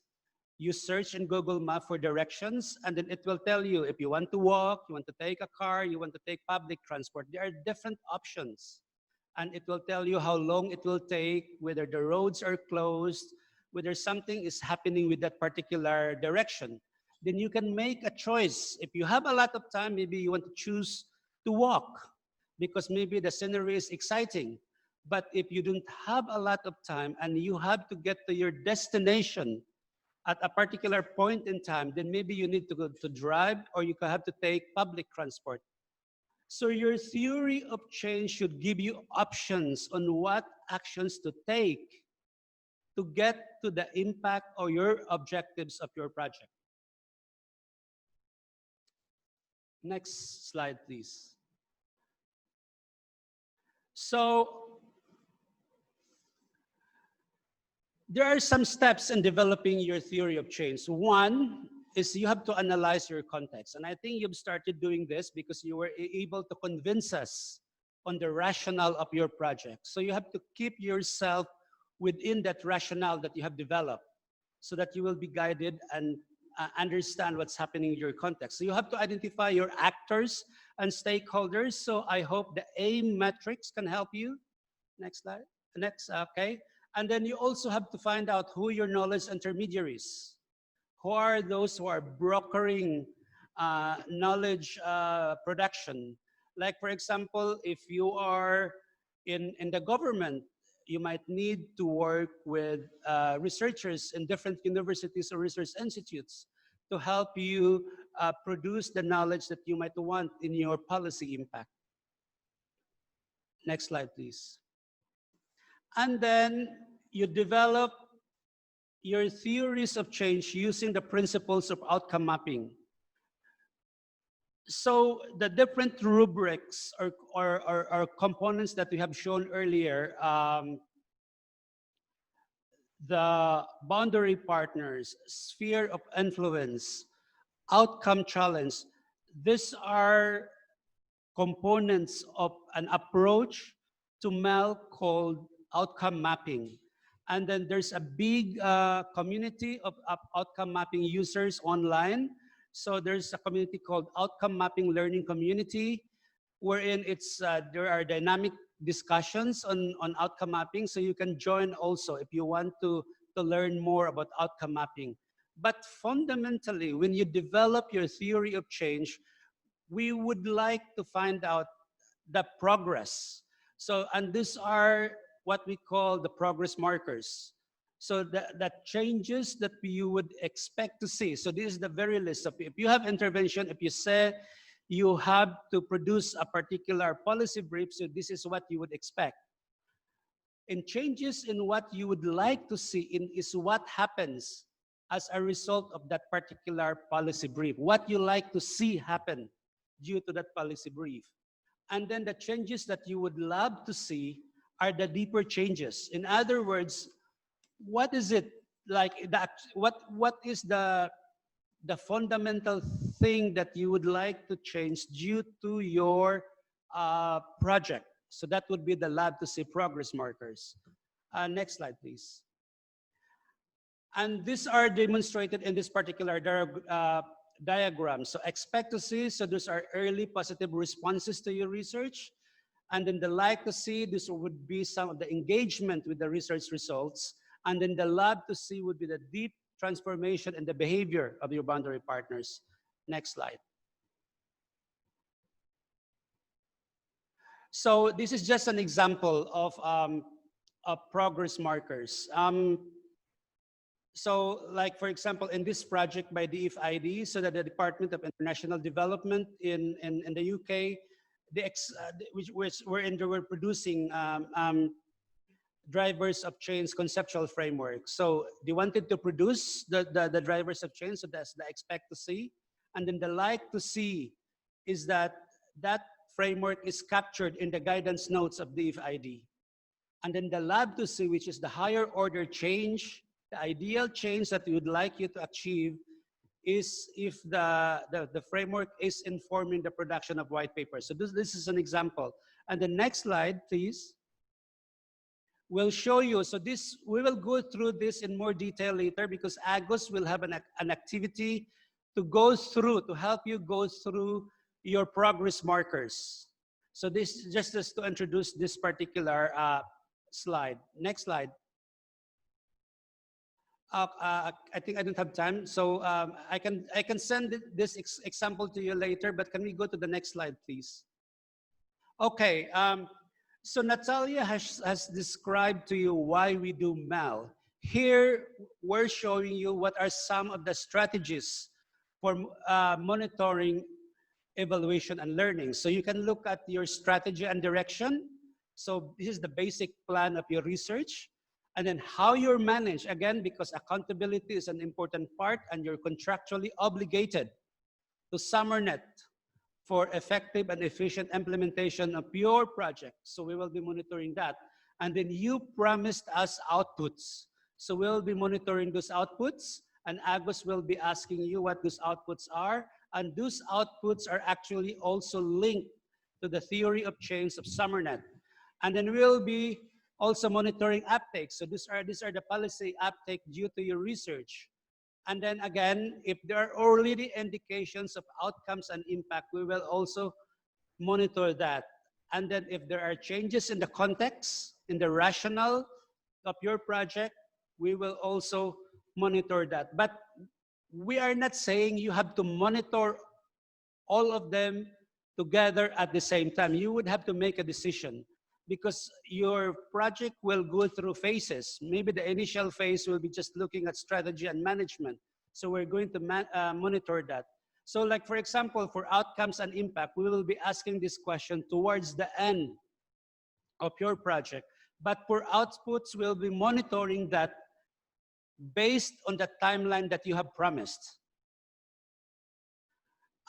you search in Google Map for directions, and then it will tell you if you want to walk, you want to take a car, you want to take public transport. There are different options. And it will tell you how long it will take, whether the roads are closed, whether something is happening with that particular direction. Then you can make a choice. If you have a lot of time, maybe you want to choose to walk because maybe the scenery is exciting. But if you don't have a lot of time and you have to get to your destination at a particular point in time, then maybe you need to go to drive, or you have to take public transport. So your theory of change should give you options on what actions to take to get to the impact or your objectives of your project. Next slide, please. So there are some steps in developing your theory of change. One is you have to analyze your context. And I think you've started doing this because you were able to convince us on the rationale of your project. So you have to keep yourself within that rationale that you have developed so that you will be guided and understand what's happening in your context. So you have to identify your actors and stakeholders. So I hope the AIM metrics can help you. Next slide. Next, okay. And then you also have to find out who your knowledge intermediaries. Who are those who are brokering knowledge production? Like, for example, if you are in the government, you might need to work with researchers in different universities or research institutes to help you produce the knowledge that you might want in your policy impact. Next slide, please. And then you develop your theories of change using the principles of outcome mapping. So the different rubrics or components that we have shown earlier, the boundary partners, sphere of influence, outcome challenge, these are components of an approach to MEL called outcome mapping. And then there's a big community of outcome mapping users online. So there's a community called Outcome Mapping Learning Community, wherein there are dynamic discussions on outcome mapping. So you can join also if you want to learn more about outcome mapping. But fundamentally, when you develop your theory of change, we would like to find out the progress. So, and these are what we call the progress markers. So the changes that you would expect to see. So this is the very list of, if you have intervention, if you say you have to produce a particular policy brief, so this is what you would expect. And changes in what you would like to see is what happens as a result of that particular policy brief, what you like to see happen due to that policy brief. And then the changes that you would love to see are the deeper changes. In other words, what is it like that? What is the fundamental thing that you would like to change due to your project? So that would be the lab to see progress markers. Next slide, please. And these are demonstrated in this particular diagram. So expect to see, so those are early positive responses to your research. And then the like to see, this would be some of the engagement with the research results. And then the lab to see would be the deep transformation and the behavior of your boundary partners. Next slide. So this is just an example of progress markers. So like, for example, in this project by DFID, so that the Department of International Development in the UK, which we're producing drivers of change conceptual framework. So they wanted to produce the drivers of change, so that's the expect to see. And then the like to see is that that framework is captured in the guidance notes of DFID. And then the lab to see, which is the higher order change, the ideal change that we would like you to achieve is if the framework is informing the production of white papers. So this is an example. And the next slide, please, will show you. So this, we will go through this in more detail later because Agus will have an activity to go through, to help you go through your progress markers. So this just to introduce this particular slide. Next slide. I think I don't have time, so I can send this example to you later, but can we go to the next slide, please? Okay, so Natalia has described to you why we do MEL. Here, we're showing you what are some of the strategies for monitoring, evaluation, and learning. So you can look at your strategy and direction. So this is the basic plan of your research. And then how you're managed, again, because accountability is an important part and you're contractually obligated to SUMERNET for effective and efficient implementation of your project. So we will be monitoring that. And then you promised us outputs. So we'll be monitoring those outputs, and Agus will be asking you what those outputs are. And those outputs are actually also linked to the theory of change of SUMERNET. And then we'll be also monitoring uptake. So these are the policy uptake due to your research. And then again, if there are already indications of outcomes and impact, we will also monitor that. And then if there are changes in the context, in the rationale of your project, we will also monitor that. But we are not saying you have to monitor all of them together at the same time. You would have to make a decision, because your project will go through phases. Maybe the initial phase will be just looking at strategy and management. So we're going to monitor that. So like, for example, for outcomes and impact, we will be asking this question towards the end of your project. But for outputs, we'll be monitoring that based on the timeline that you have promised.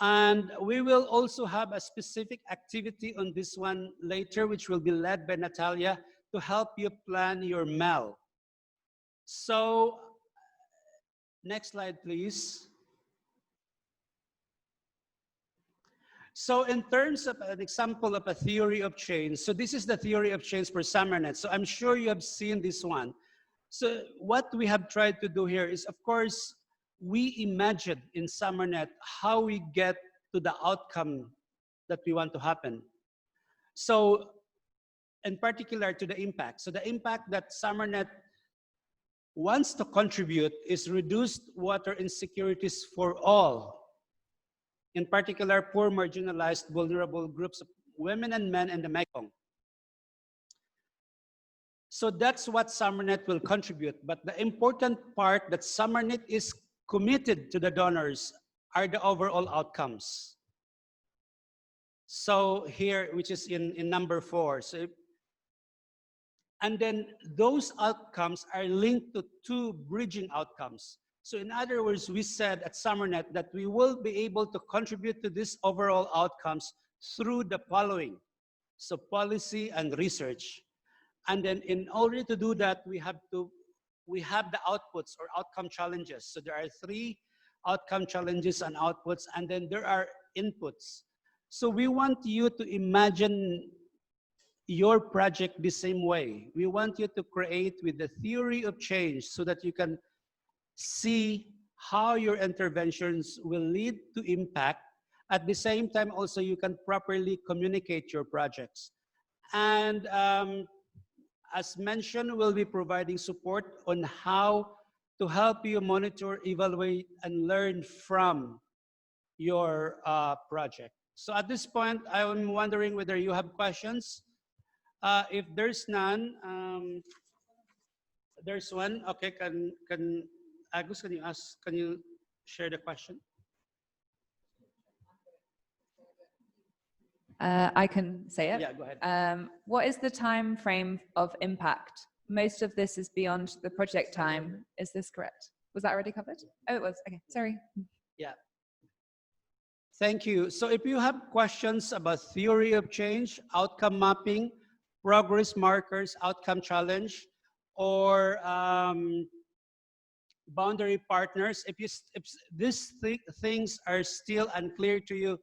And we will also have a specific activity on this one later, which will be led by Natalia to help you plan your MEL. So, next slide, please. So in terms of an example of a theory of change, so this is the theory of change for SUMERNET. So I'm sure you have seen this one. So what we have tried to do here is, of course, we imagine in SUMERNET how we get to the outcome that we want to happen. So in particular to the impact. So the impact that SUMERNET wants to contribute is reduced water insecurities for all. In particular, poor, marginalized, vulnerable groups of women and men in the Mekong. So that's what SUMERNET will contribute. But the important part that SUMERNET is committed to the donors are the overall outcomes. So here, which is in number 4. So, and then those outcomes are linked to 2 bridging outcomes. So in other words, we said at SUMERNET that we will be able to contribute to these overall outcomes through the following. So policy and research. And then in order to do that, we have the outputs or outcome challenges. So there are 3 outcome challenges and outputs, and then there are inputs. So we want you to imagine your project the same way. We want you to create with the theory of change so that you can see how your interventions will lead to impact. At the same time, also, you can properly communicate your projects. And as mentioned, we'll be providing support on how to help you monitor, evaluate, and learn from your project. So at this point, I'm wondering whether you have questions. If there's none, there's one. Okay, can Agus, can you share the question? I can say it. Yeah, go ahead. What is the time frame of impact? Most of this is beyond the project time. Is this correct? Was that already covered? Oh, it was. Okay, sorry. Yeah. Thank you. So if you have questions about theory of change, outcome mapping, progress markers, outcome challenge, or boundary partners, if these things are still unclear to you,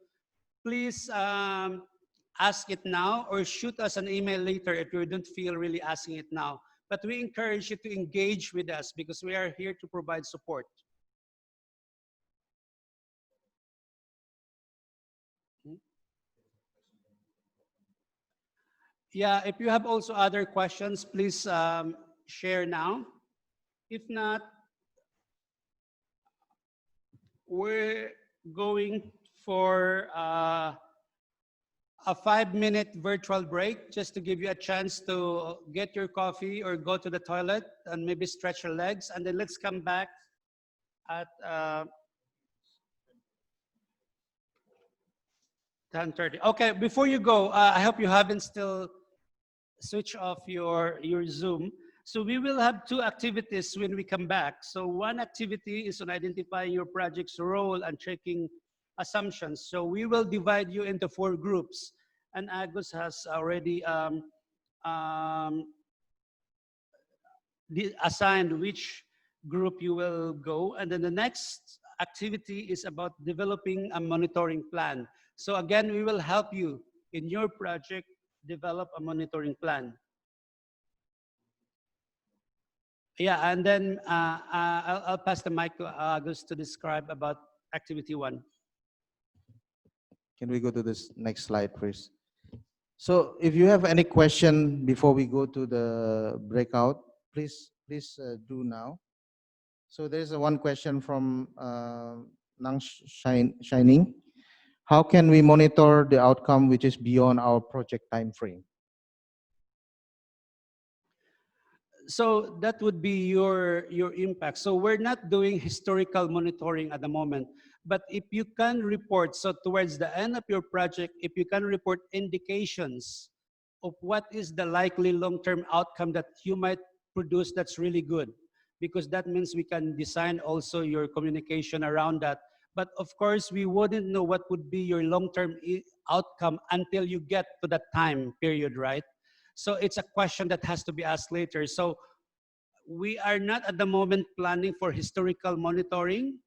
please ask it now or shoot us an email later if you don't feel really asking it now. But we encourage you to engage with us because we are here to provide support. Yeah, if you have also other questions, please share now. If not, we're going for a 5-minute virtual break just to give you a chance to get your coffee or go to the toilet and maybe stretch your legs. And then let's come back at 10:30. Okay, before you go, I hope you haven't still switch off your Zoom. So we will have 2 activities when we come back. So one activity is on identifying your project's role and checking assumptions. So we will divide you into 4 groups. And Agus has already assigned which group you will go. And then the next activity is about developing a monitoring plan. So again, we will help you in your project develop a monitoring plan. Yeah, and then I'll pass the mic to Agus to describe about activity 1. Can we go to this next slide, please? So if you have any question before we go to the breakout, please do now. So there's one question from Nang Shining. How can we monitor the outcome which is beyond our project time frame? So that would be your impact. So we're not doing historical monitoring at the moment, but if you can report, so towards the end of your project, if you can report indications of what is the likely long-term outcome that you might produce, that's really good, because that means we can design also your communication around that. But of course, we wouldn't know what would be your long-term outcome until you get to that time period, right? So it's a question that has to be asked later. So we are not at the moment planning for historical monitoring,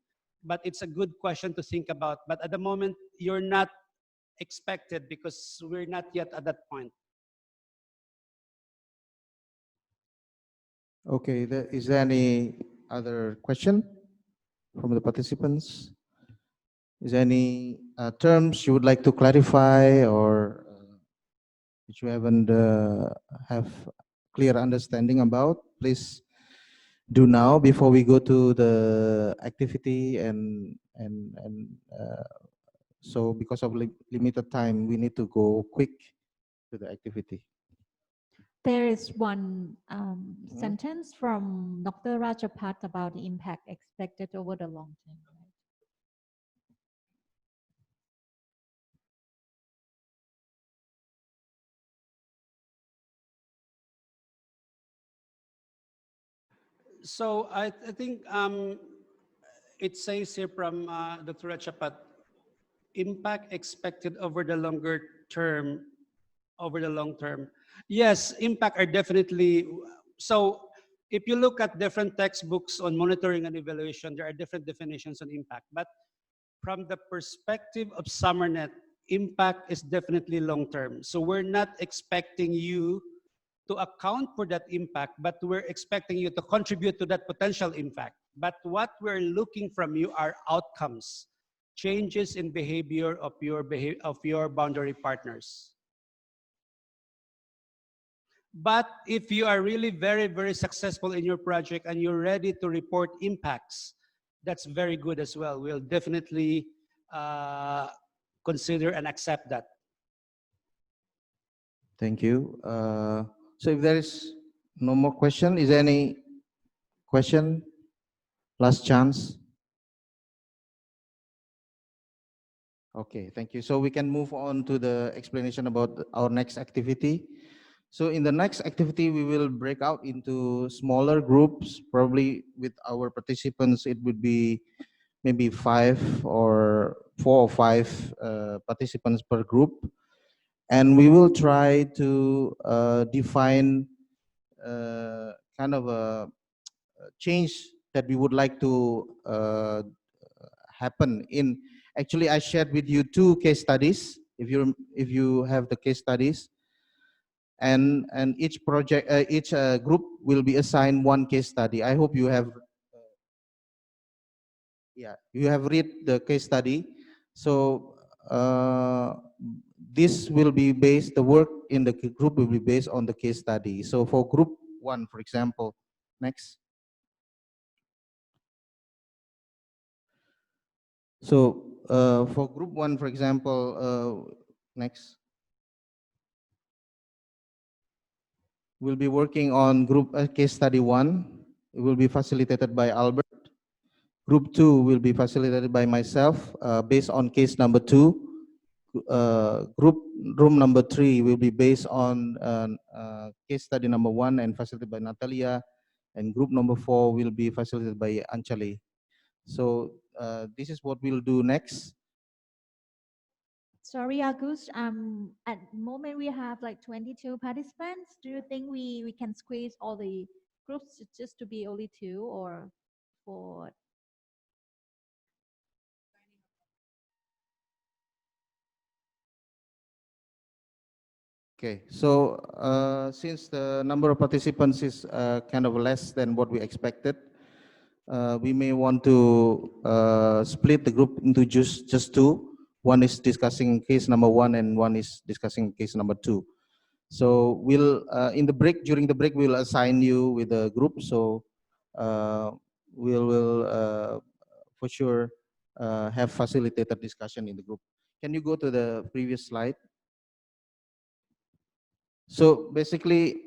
but it's a good question to think about. But at the moment, you're not expected because we're not yet at that point. Okay, is there any other question from the participants? Is there any terms you would like to clarify or which you haven't have clear understanding about? Please do now before we go to the activity and so because of limited time, we need to go quick to the activity. There is one sentence from Dr. Rajapat about the impact expected over the long term. So I think it says here from Dr. Rajapat, impact expected over the longer term, over the long term. Yes, impact are definitely, so if you look at different textbooks on monitoring and evaluation, there are different definitions on impact. But from the perspective of SUMERNET, impact is definitely long term. So we're not expecting you to account for that impact, but we're expecting you to contribute to that potential impact. But what we're looking from you are outcomes, changes in behavior of your boundary partners. But if you are really very, very successful in your project and you're ready to report impacts, that's very good as well. We'll definitely consider and accept that. Thank you. So if there is no more question, is there any question? Last chance. Okay, thank you. So we can move on to the explanation about our next activity. So in the next activity, we will break out into smaller groups, probably with our participants. It would be maybe 5 or 4 or 5 participants per group. And we will try to define kind of a change that we would like to happen in. Actually, I shared with you 2 case studies. If you have the case studies, and each project, each group will be assigned 1 case study. I hope you have, you have read the case study. So this will be based, the work in the group will be based on the case study. So for group 1, for example, next. So for group 1, for example, next. We'll be working on group case study 1. It will be facilitated by Albert. Group 2 will be facilitated by myself based on case number 2. Group room number 3 will be based on case study number 1 and facilitated by Natalia. And group number 4 will be facilitated by Anchali. So this is what we'll do next. Sorry, Agus. At the moment we have like 22 participants. Do you think we can squeeze all the groups just to be only 2 or 4? Okay, so since the number of participants is kind of less than what we expected, we may want to split the group into just 2. One is discussing case number 1 and one is discussing case number 2. So we'll in the break, during the break, we'll assign you with a group. So we'll for sure have facilitated discussion in the group. Can you go to the previous slide? So basically,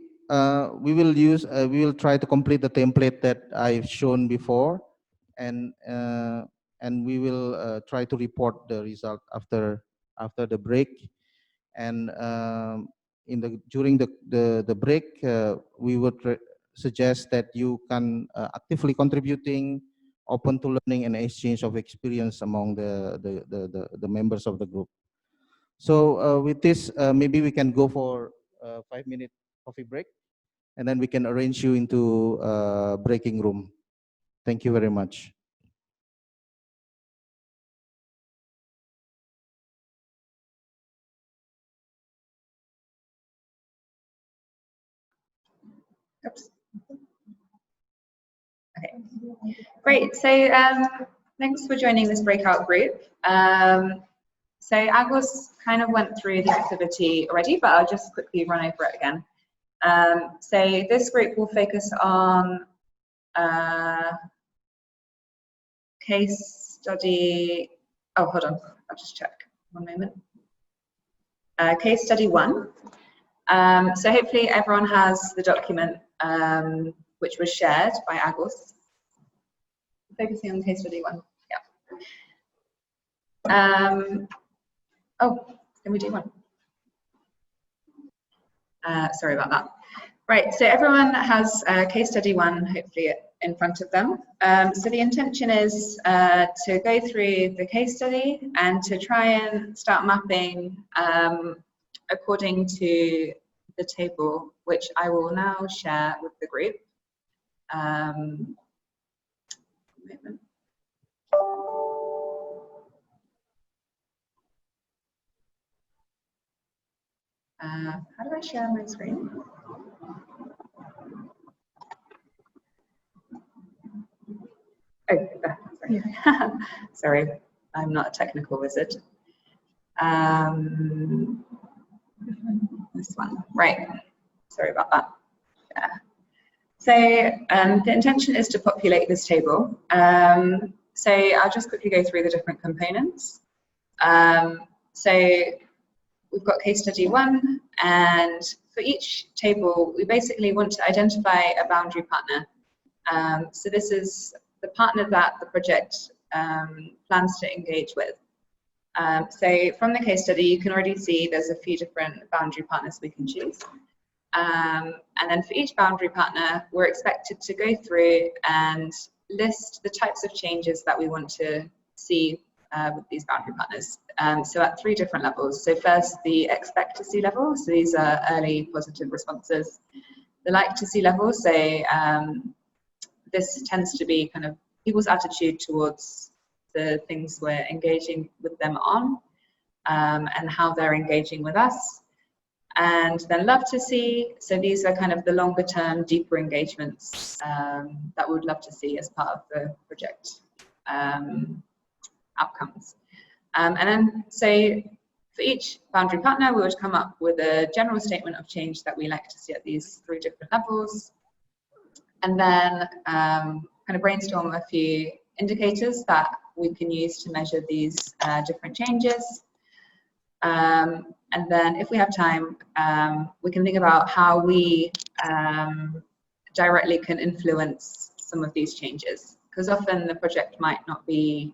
we will try to complete the template that I've shown before, and we will try to report the result after the break. And during the break, we would suggest that you can actively contributing, open to learning and exchange of experience among the members of the group. So with this, maybe we can go for a 5-minute coffee break, and then we can arrange you into breaking room. Thank you very much. Oops. Okay, great. So thanks for joining this breakout group. So Agus kind of went through the activity already, but I'll just quickly run over it again. So this group will focus on case study. Oh, hold on, I'll just check. 1 moment. Case study 1. So hopefully everyone has the document which was shared by Agus. Focusing on case study 1. Yeah. Oh, can we do 1? Sorry about that. Right, so everyone has case study 1 hopefully in front of them. So the intention is to go through the case study and to try and start mapping according to the table, which I will now share with the group. Moment. How do I share my screen? Oh, sorry. Sorry, I'm not a technical wizard. This one, right. sorry about that. Yeah. So the intention is to populate this table. So I'll just quickly go through the different components. So we've got case study 1, and for each table, we basically want to identify a boundary partner. So this is the partner that the project plans to engage with. So from the case study, you can already see there's a few different boundary partners we can choose. And then for each boundary partner, we're expected to go through and list the types of changes that we want to see with these boundary partners. So at 3 different levels. So first, the expect to see level. So these are early positive responses. The like to see level. So this tends to be kind of people's attitude towards the things we're engaging with them on, and how they're engaging with us. And then love to see, so these are kind of the longer term, deeper engagements that we would love to see as part of the project outcomes. And then, so for each boundary partner, we would come up with a general statement of change that we like to see at these 3 different levels. And then kind of brainstorm a few indicators that we can use to measure these different changes. And then if we have time, we can think about how we directly can influence some of these changes, because often the project might not be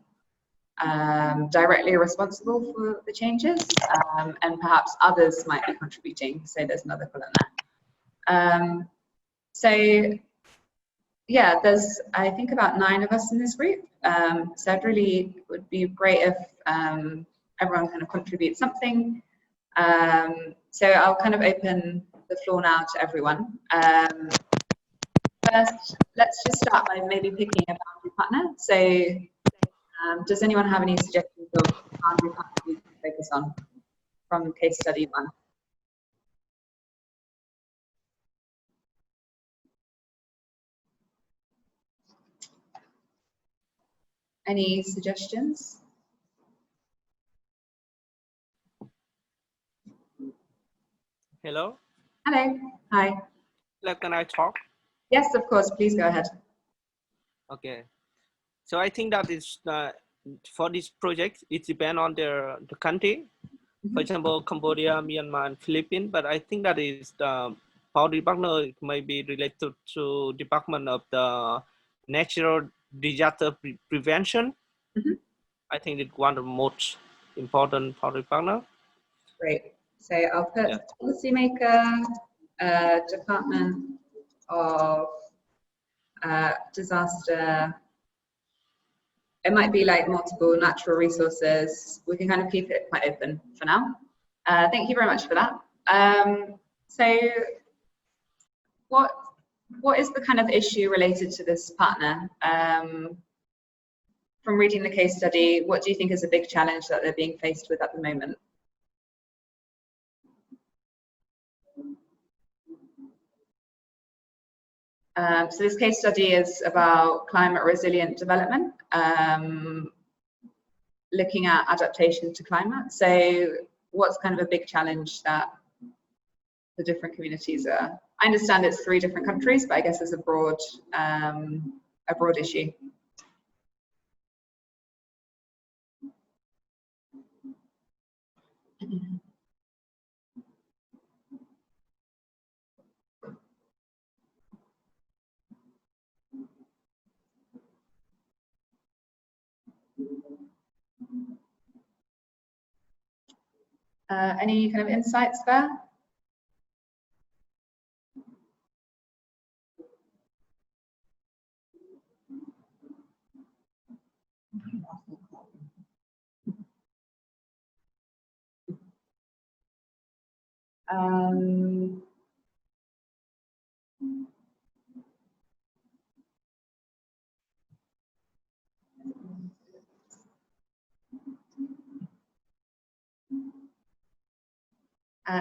directly responsible for the changes, and perhaps others might be contributing. So there's another column there. So yeah, there's, I think, about 9 of us in this group. So it really would be great if everyone kind of contributes something. So I'll kind of open the floor now to everyone. First, let's just start by maybe picking a boundary partner. So does anyone have any suggestions of boundary partner we can focus on from case study 1? Any suggestions? Hello. Hello. Hi. Can I talk? Yes, of course. Please go ahead. Okay. So I think that is for this project, it depends on the country. For example, Cambodia, Myanmar, and Philippines. But I think that is the boundary partner may be related to Department of the Natural Disaster Prevention. I think it's one of the most important boundary partner. Great. So I'll put policymaker, Department of Disaster. It might be like multiple natural resources. We can kind of keep it quite open for now. Thank you very much for that. So what is the kind of issue related to this partner? From reading the case study, what do you think is a big challenge that they're being faced with at the moment? So this case study is about climate resilient development, looking at adaptation to climate. So what's kind of a big challenge that the different communities are? I understand it's 3 different countries, but I guess it's a broad issue. Any kind of insights there?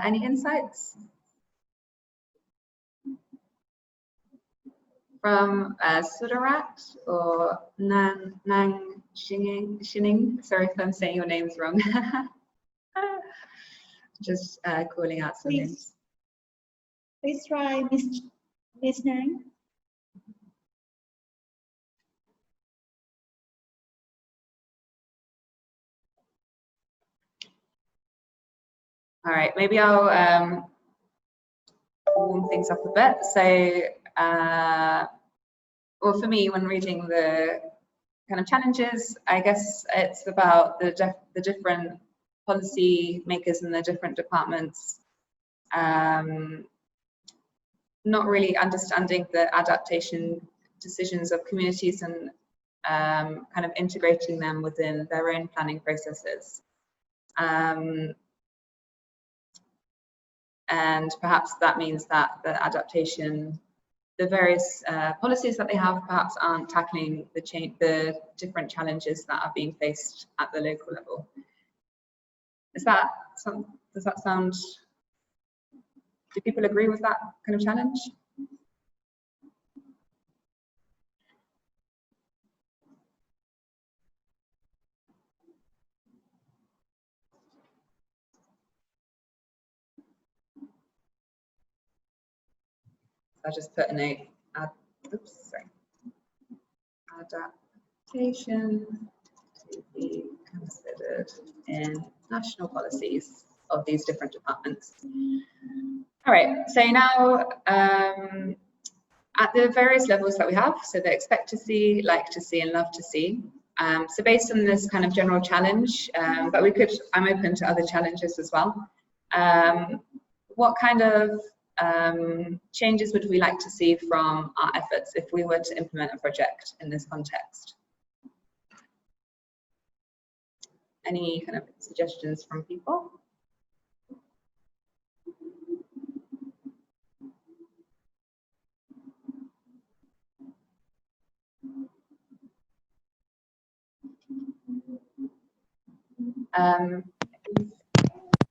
Any insights? From Sudarat or Nang Shining? Sorry if I'm saying your names wrong. Just calling out some names. Please try Miss Nang. All right, maybe I'll warm things up a bit. So, well, for me, when reading the kind of challenges, I guess it's about the different policy makers in the different departments not really understanding the adaptation decisions of communities and kind of integrating them within their own planning processes. And perhaps that means that the adaptation, the various policies that they have perhaps aren't tackling the different challenges that are being faced at the local level. Does that sound, do people agree with that kind of challenge? I'll just put a note, adaptation to be considered in national policies of these different departments. All right, so now at the various levels that we have, so the expect to see, like to see, and love to see. So based on this kind of general challenge, but I'm open to other challenges as well. What kind of changes would we like to see from our efforts if we were to implement a project in this context? Any kind of suggestions from people?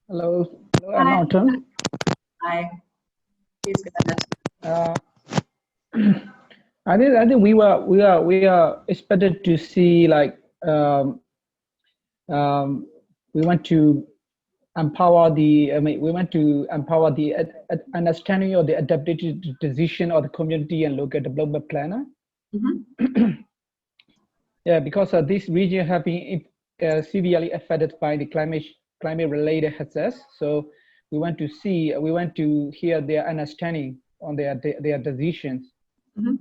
Hello, I'm Martin. Hi. Please go ahead. I think we are expected to see, like, we want to empower the understanding of the adaptive decision of the community and local development planner. Mm-hmm. Yeah, because this region have been severely affected by the climate-related hazards. So we want to hear their understanding on their decisions, mm-hmm.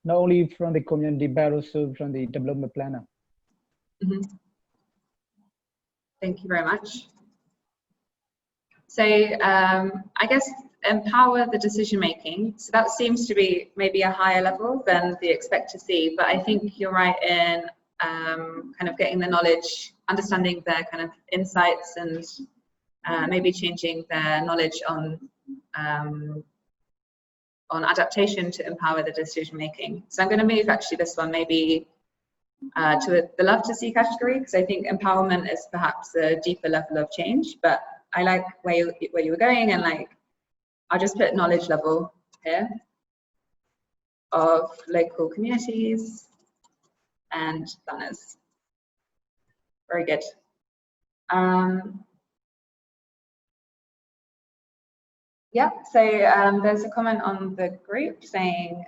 Not only from the community but also from the development planner. Mm-hmm. Thank you very much. So I guess empower the decision making. So that seems to be maybe a higher level than the expect to see, but I think you're right in kind of getting the knowledge, understanding their kind of insights, and maybe changing their knowledge on adaptation to empower the decision making. So I'm going to move actually this one maybe to the love to see category, because I think empowerment is perhaps a deeper level of change, but I like where you were going, and like I'll just put knowledge level here of local communities and planners. Very good. Yeah, so there's a comment on the group saying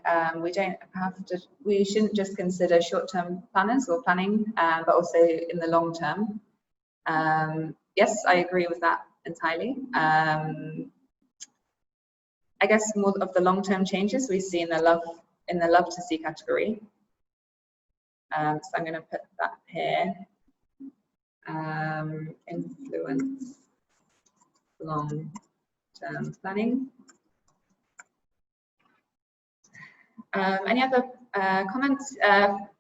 we shouldn't just consider short-term planners or planning, but also in the long term. Yes, I agree with that entirely. I guess more of the long-term changes we see in the love to see category. So I'm going to put that here. Influence long-term planning. Any other comments?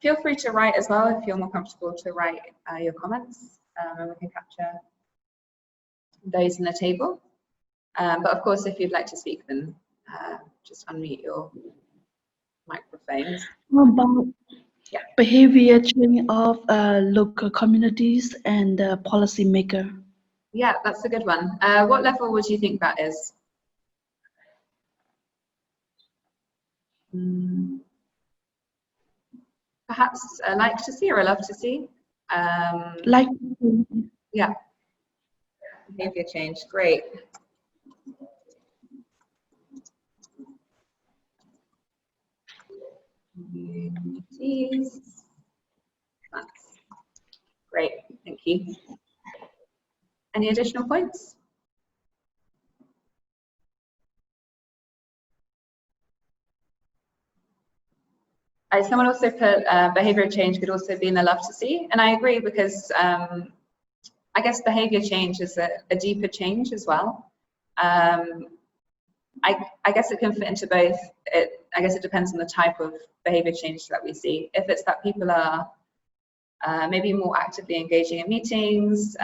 Feel free to write as well if you're more comfortable to write your comments, and we can capture those in the table. But of course, if you'd like to speak, then just unmute your microphones. About behavior change of local communities and policymaker. Yeah, that's a good one. What level would you think that is? Perhaps a like to see or a love to see? Like. Yeah. Behavior change, great. Communities. That's great, thank you. Any additional points? Someone also put behavior change could also be in the love to see, and I agree, because I guess behavior change is a deeper change as well. I guess it can fit into both. I guess it depends on the type of behavior change that we see. If it's that people are maybe more actively engaging in meetings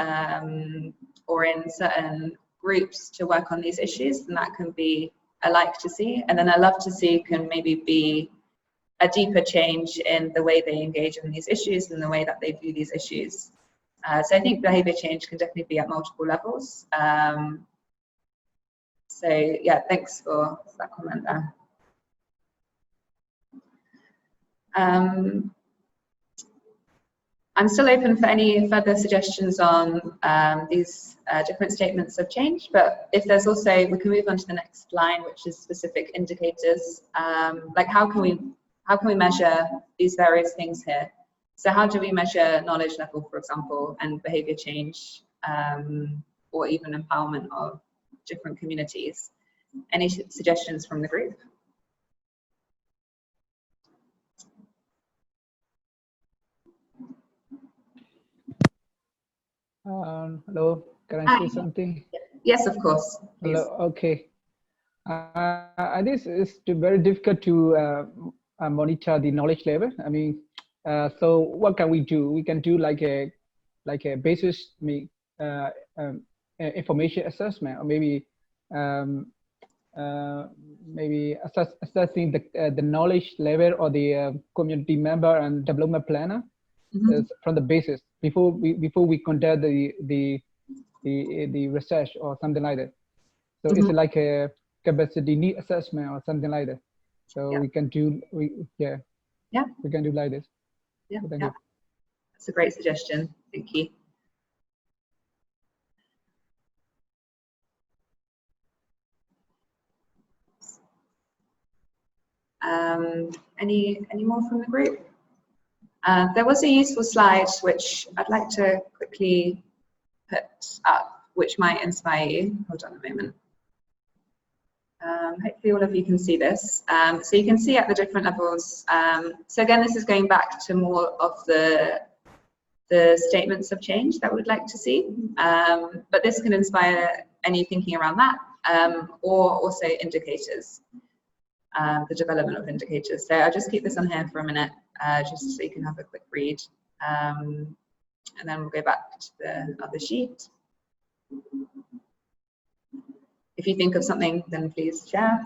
or in certain groups to work on these issues, then that can be a like to see. And then a love to see can maybe be a deeper change in the way they engage in these issues and the way that they view these issues. So I think behavior change can definitely be at multiple levels. So yeah, thanks for that comment there. I'm still open for any further suggestions on these different statements of change, but if there's also, we can move on to the next line, which is specific indicators. Like how can we measure these various things here? So how do we measure knowledge level, for example, and behavior change, or even empowerment of different communities? Any suggestions from the group? Hello, can I say something? Yes, of course. Please. Hello, okay. This is very difficult to monitor the knowledge level. I mean, so what can we do? We can do like a basis information assessment, or maybe assessing the knowledge level of the community member and development planner from the basis before we conduct the research or something like that. So it's like a capacity need assessment or something like that. So we can do we can do like this. Yeah, Thank you. That's a great suggestion. Thank you. Any more from the group? There was a useful slide which I'd like to quickly put up, which might inspire you. Hold on a moment. Hopefully all of you can see this. So you can see at the different levels. So again, this is going back to more of the statements of change that we'd like to see. But this can inspire any thinking around that, or also indicators, the development of indicators. So I'll just keep this on here for a minute, just so you can have a quick read. And then we'll go back to the other sheet. If you think of something, then please share.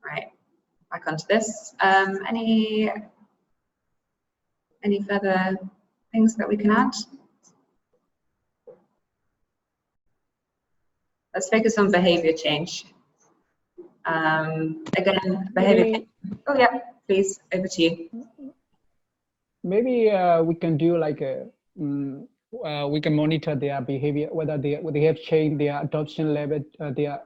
Right, back onto this. Any further things that we can add? Let's focus on behavior change. Again, behavior. Oh yeah, please, over to you. Maybe we can do like a we can monitor their behavior, whether they have changed their adoption level, their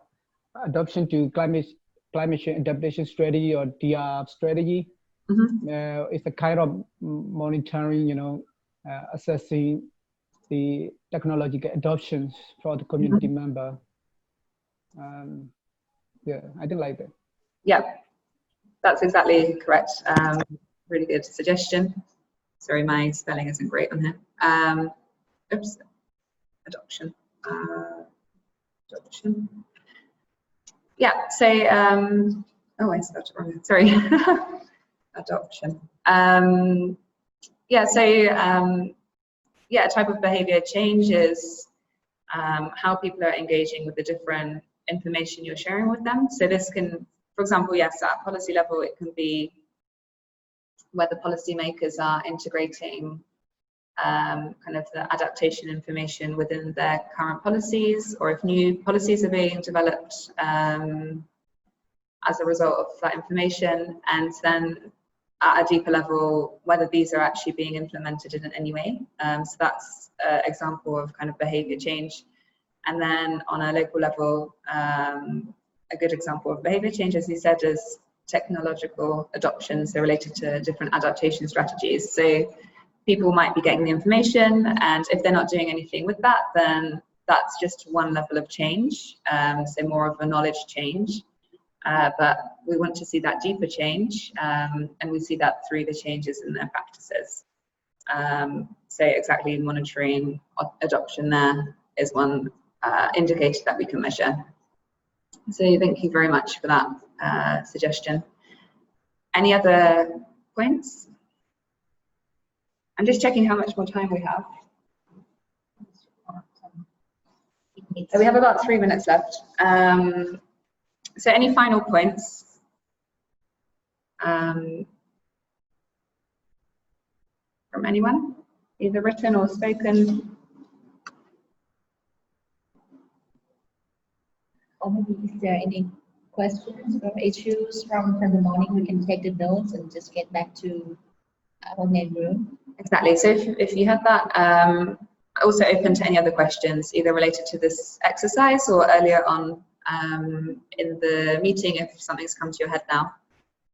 adoption to climate change adaptation strategy or DR strategy. It's a kind of monitoring, assessing the technological adoptions for the community member. Yeah, I think like that. Yeah, that's exactly correct. Really good suggestion. Sorry, my spelling isn't great on here. Oops, adoption. Adoption. Yeah, so, oh, I spelled it wrong. Sorry. Adoption. Yeah, so, yeah, a type of behavior change is how people are engaging with the different information you're sharing with them. So this can, for example, yes, at policy level, it can be whether policymakers are integrating kind of the adaptation information within their current policies, or if new policies are being developed as a result of that information. And then at a deeper level whether these are actually being implemented in any way. So that's an example of kind of behavior change. And then on a local level, a good example of behavior change, as you said, is technological adoption, so related to different adaptation strategies. So people might be getting the information, and if they're not doing anything with that, then that's just one level of change, so more of a knowledge change. But we want to see that deeper change, and we see that through the changes in their practices. So exactly monitoring adoption there is one indicator that we can measure. So thank you very much for that suggestion. Any other points? I'm just checking how much more time we have. So we have about 3 minutes left. So any final points? From anyone, either written or spoken? Or maybe if there are any questions or issues from the morning, we can take the notes and just get back to our main room. Exactly. So if you had that, also open to any other questions, either related to this exercise or earlier on in the meeting, if something's come to your head now.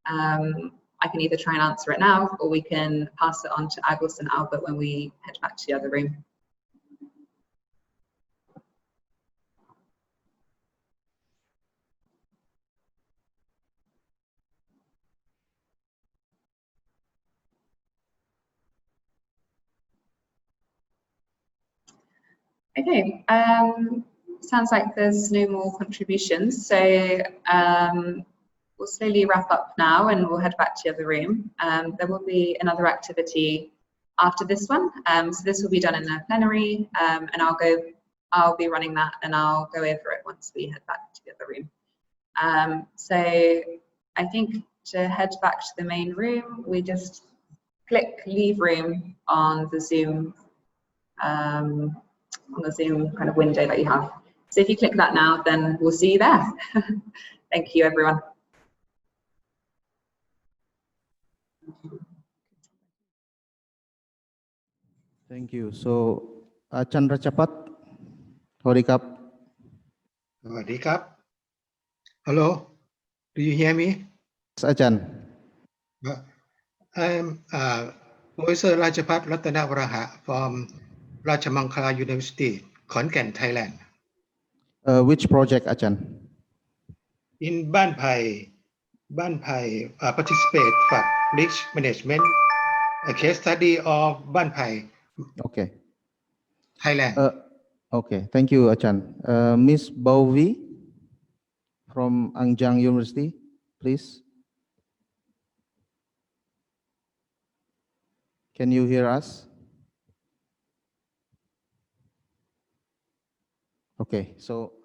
I can either try and answer it now, or we can pass it on to Agus and Albert when we head back to the other room. Okay, sounds like there's no more contributions, so we'll slowly wrap up now and we'll head back to the other room. There will be another activity after this one, so this will be done in the plenary, and I'll be running that and I'll go over it once we head back to the other room. So I think to head back to the main room, we just click leave room on the Zoom kind of window that you have. So if you click that now, then we'll see you there. Thank you, everyone. Thank you. So, Chandra Chapat, Horikap. Horikap. Hello, do you hear me? Yes, Achan. I'm Professor Rajapat Ratanavaraha from Rajamangala University, Khon Thailand. Which project, Achan? In Ban Pai participate for risk management, a case study of Ban Pai, Okay. Thailand. Okay, thank you, Achan. Miss Bauvi from Anjang University, please. Can you hear us? Okay, so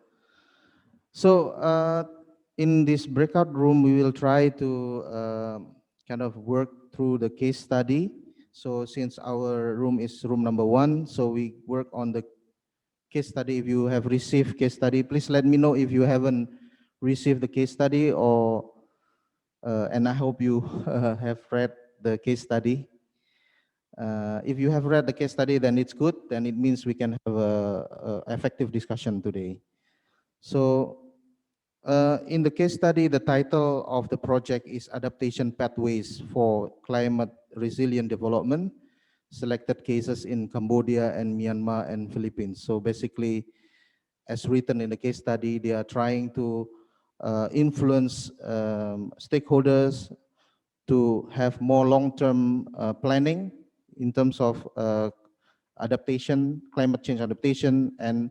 in this breakout room, we will try to kind of work through the case study. So since our room is room number 1, so we work on the case study. If you have received case study, please let me know if you haven't received the case study, or and I hope you have read the case study. If you have read the case study, then it's good. Then it means we can have a effective discussion today. So in the case study, the title of the project is Adaptation Pathways for Climate Resilient Development, Selected Cases in Cambodia and Myanmar and Philippines. So basically, as written in the case study, they are trying to influence stakeholders to have more long-term planning in terms of adaptation, climate change adaptation, and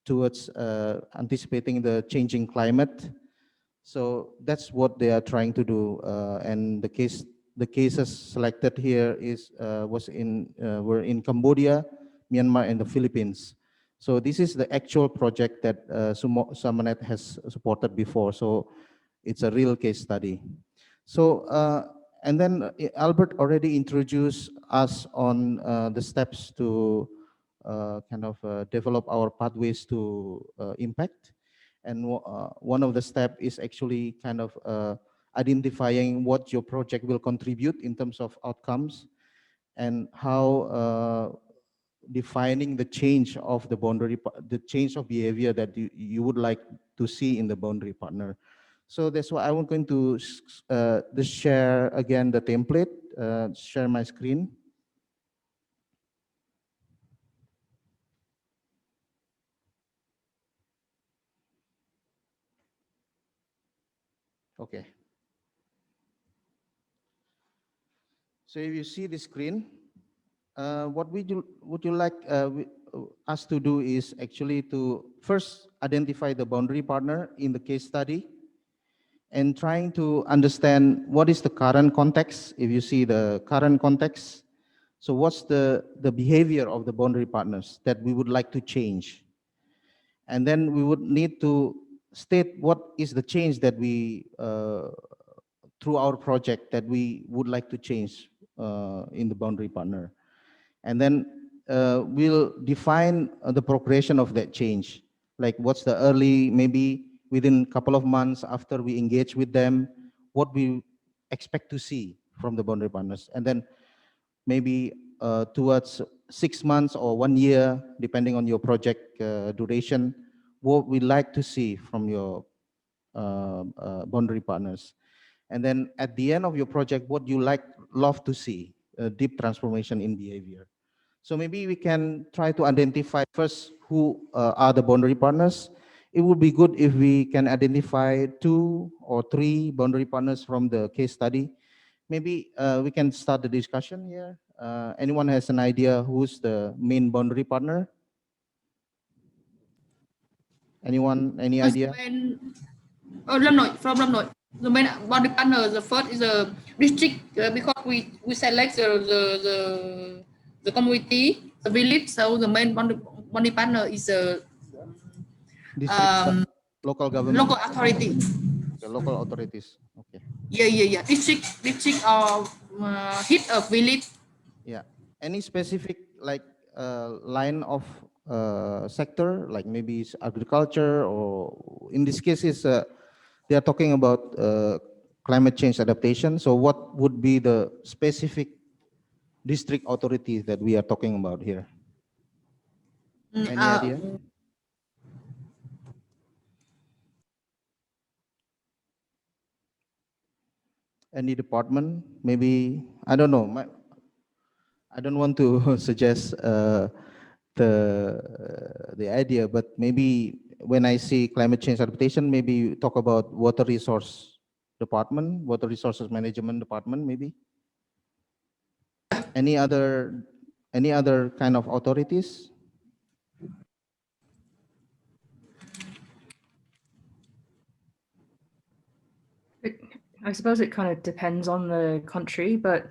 towards anticipating the changing climate. So that's what they are trying to do. And the cases selected here were in Cambodia, Myanmar, and the Philippines. So this is the actual project that SUMERNET has supported before. So it's a real case study. So and then Albert already introduced us on the steps to kind of develop our pathways to impact. And one of the steps is actually kind of identifying what your project will contribute in terms of outcomes, and how defining the change of the the change of behavior that you would like to see in the boundary partner. So that's why I'm going to just share again the template, share my screen. Okay. So if you see the screen, what would you like us to do is actually to first identify the boundary partner in the case study, and trying to understand what is the current context. If you see the current context, so what's the behavior of the boundary partners that we would like to change? And then we would need to state what is the change that we, through our project, that we would like to change in the boundary partner. And then we'll define the progression of that change. Like what's the early, maybe within a couple of months after we engage with them, what we expect to see from the boundary partners. And then maybe towards 6 months or 1 year, depending on your project duration, what we like to see from your boundary partners. And then at the end of your project, what you love to see, a deep transformation in behavior. So maybe we can try to identify first who are the boundary partners. It would be good if we can identify 2 or 3 boundary partners from the case study. Maybe we can start the discussion here. Anyone has an idea who's the main boundary partner? Anyone, any idea? Lâm Nội, from Lâm Nội. The main boundary partner, the first is a district because we select the community, the village. So the main boundary partner is a local government, local authority. The local authorities. Okay. Yeah. District or hit a village. Yeah. Any specific like line of sector, like maybe it's agriculture, or in this case is they are talking about climate change adaptation. So what would be the specific district authorities that we are talking about here? Any idea? Any department? Maybe, I don't know. I don't want to suggest the idea, but maybe when I see climate change adaptation, maybe talk about water resource department, water resources management department, maybe. Any other kind of authorities? I suppose it kind of depends on the country, but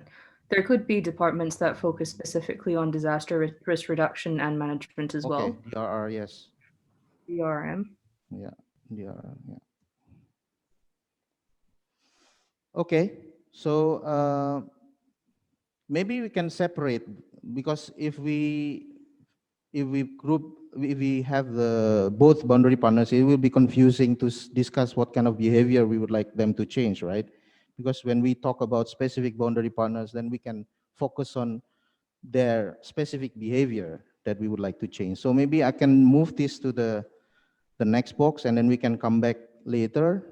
there could be departments that focus specifically on disaster risk reduction and management as well. DRR, yes. DRM. Yeah, DRR, yeah. Okay, so maybe we can separate, because if we have the both boundary partners, it will be confusing to discuss what kind of behavior we would like them to change, right? Because when we talk about specific boundary partners, then we can focus on their specific behavior that we would like to change. So maybe I can move this to the next box, and then we can come back later.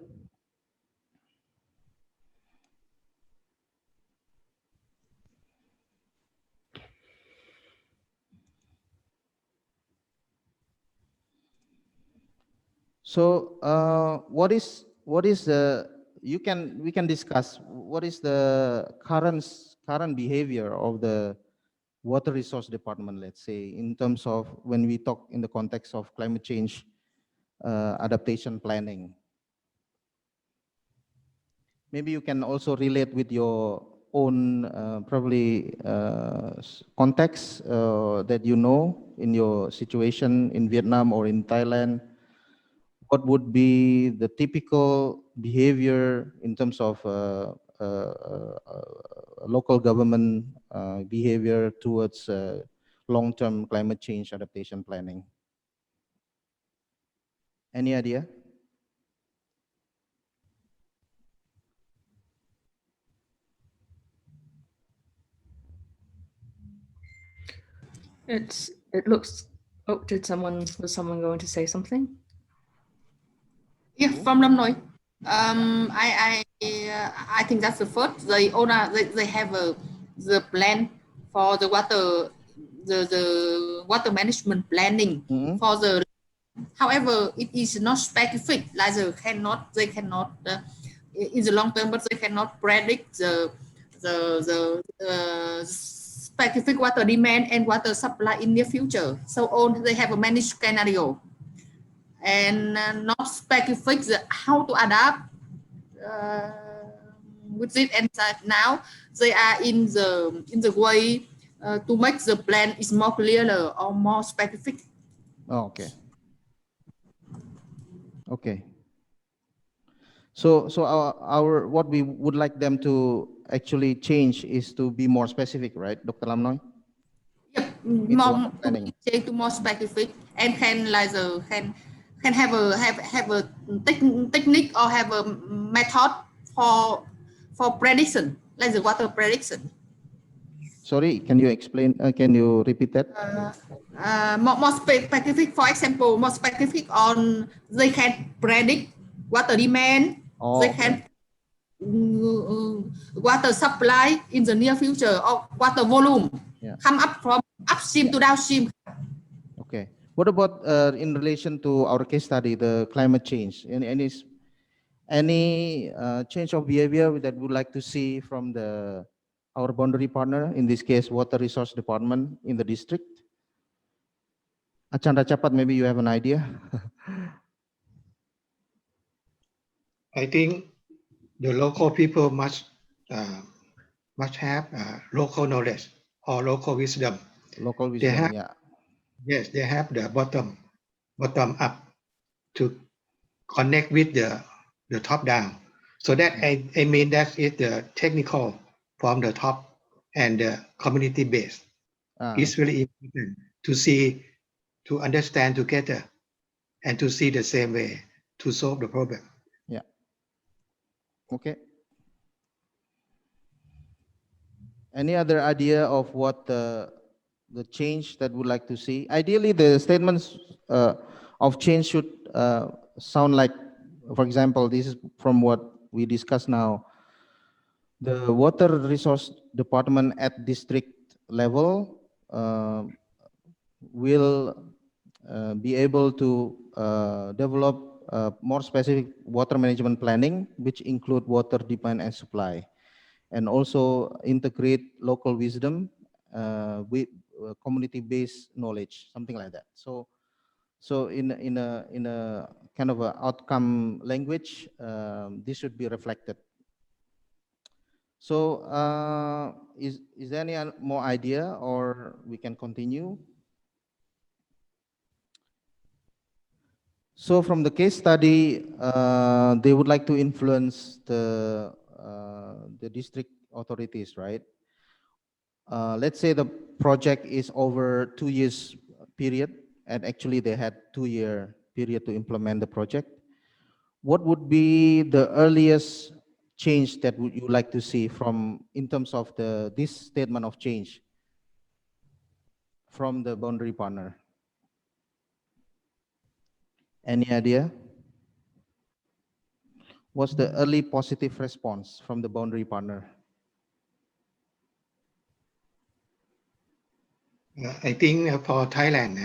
So what is the, we can discuss what is the current behavior of the water resource department, let's say, in terms of when we talk in the context of climate change adaptation planning. Maybe you can also relate with your own probably context that you know in your situation in Vietnam or in Thailand. What would be the typical behavior in terms of local government behavior towards long-term climate change adaptation planning? Any idea? It looks. Oh, was someone going to say something? Yeah, from Lâm Nội. I think that's the first. They have the plan for the water management planning for the. However, it is not specific. Like they cannot in the long term, but they cannot predict the specific water demand and water supply in the future. So on, they have a managed scenario and not specific how to adapt with it. And now they are in the way to make the plan is more clear or more specific. Oh, okay. Okay. So our what we would like them to actually change is to be more specific, right, Dr. Lamnoy? Yep, more specific and can have a technique or have a method for prediction, like the water prediction. Sorry, can you explain? Can you repeat that? More specific, for example, more specific on they can predict water demand. They can water supply in the near future or water volume come up from upstream to downstream. Okay. What about in relation to our case study, the climate change? Any change of behavior that we would like to see from our boundary partner, in this case, Water Resource Department in the district? Achandra Chapat, maybe you have an idea. I think the local people must have local knowledge or local wisdom. Local wisdom, Yes, they have the bottom up to connect with the top down. So that I mean that is the technical from the top and the community base. It's really important to see, to understand together and to see the same way to solve the problem. Yeah. Okay. Any other idea of what the change that we'd like to see? Ideally, the statements of change should sound like, for example, this is from what we discussed now. The Water Resource Department at district level will be able to develop more specific water management planning, which include water demand and supply, and also integrate local wisdom with community-based knowledge, something like that. So in a kind of a outcome language, this should be reflected. So is there any more idea, or we can continue? So from the case study, they would like to influence the district authorities, right? Let's say the project is over 2 years period, and actually they had 2-year period to implement the project. What would be the earliest change that you like to see from, in terms of this statement of change from the boundary partner? Any idea? What's the early positive response from the boundary partner? I think for Thailand,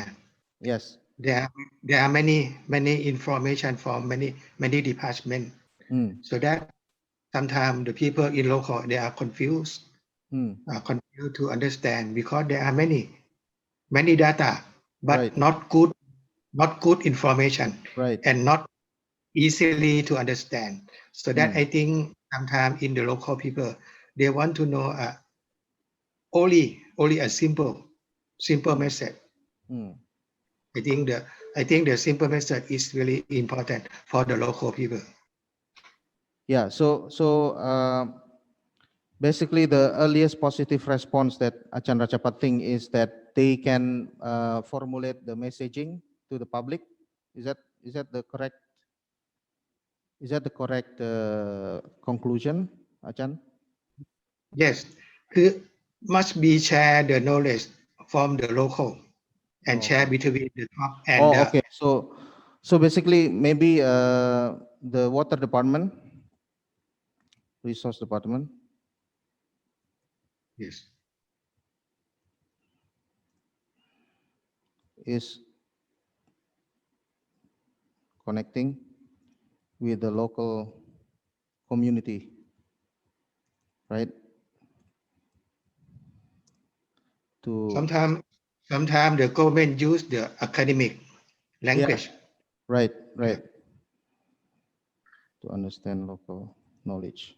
yes, there are many information from many departments. So that sometimes the people in local, they are confused, confused to understand, because there are many data, but not good information, and not easily to understand. So that I think sometimes in the local people, they want to know only a simple message. I think the simple message is really important for the local people. Yeah. So basically, the earliest positive response that Achandra Chapat think is that they can formulate the messaging to the public. Is that the correct? Is that the correct conclusion, Achan? Yes, must be share the knowledge from the local and share between the top and Oh, the okay. So basically, maybe the water department, resource department, yes. is connecting with the local community, right? To Sometimes the government use the academic language. right, right. To understand local knowledge.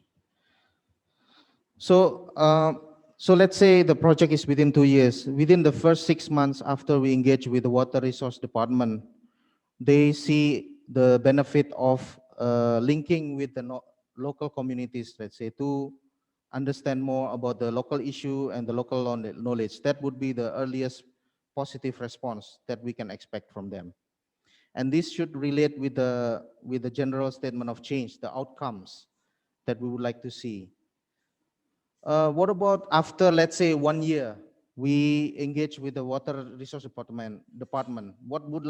So, so let's say the project is within 2 years. Within the first 6 months after we engage with the water resource department, they see the benefit of linking with the local communities, let's say, to understand more about the local issue and the local knowledge. That would be the earliest positive response that we can expect from them. And this should relate with the general statement of change, the outcomes that we would like to see. What about after, let's say, 1 year, we engage with the water resource department? What would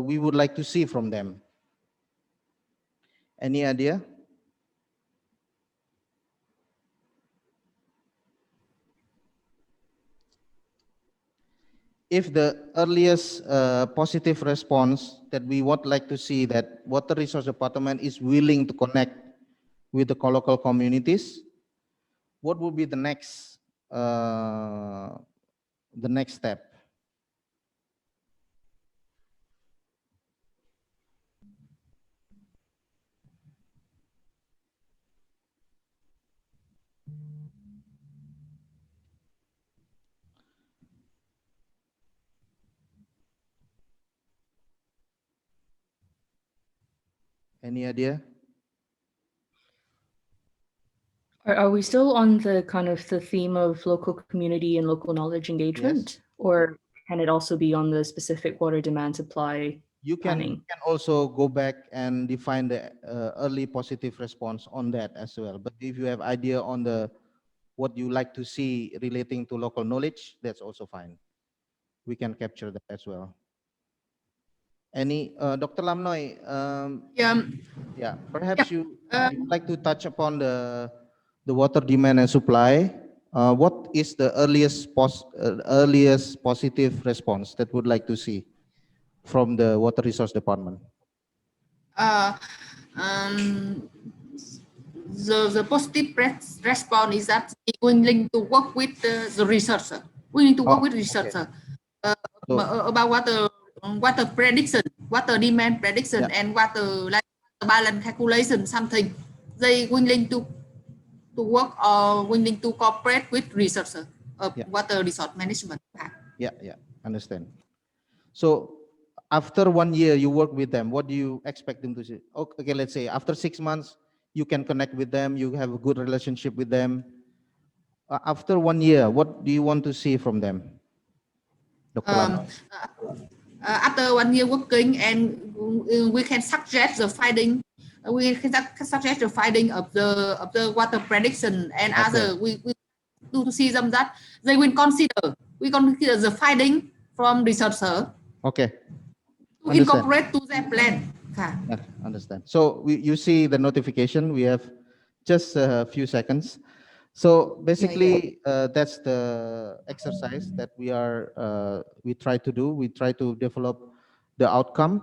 we would like to see from them? Any idea? If the earliest positive response that we would like to see, that water resource department is willing to connect with the local communities, what would be the next step? Any idea? Are we still on the kind of the theme of local community and local knowledge engagement? Yes. Or can it also be on the specific water demand supply planning? You can also go back and define the early positive response on that as well. But if you have idea on what you like to see relating to local knowledge, that's also fine. We can capture that as well. Any, Dr. Lamnoy, perhaps you would like to touch upon the water demand and supply. What is the earliest positive response that would like to see from the water resource department? The positive response is that we're willing to work with the researcher. We need to work with researcher about water prediction, water demand prediction, and water balance calculation. Something they willing to work or willing to cooperate with researcher of water resource management. Yeah, understand. So after 1 year you work with them, what do you expect them to say? Okay, let's say after 6 months you can connect with them, you have a good relationship with them. After 1 year, what do you want to see from them, Dr. Lam? After 1 year working, and we can suggest the finding. We can suggest the finding of the water prediction and other. We do to see them that they will consider. We consider the finding from researcher. Okay. To incorporate to their plan. Yeah, understand. So you see the notification. We have just a few seconds. So basically, that's the exercise that we try to do. We try to develop the outcome,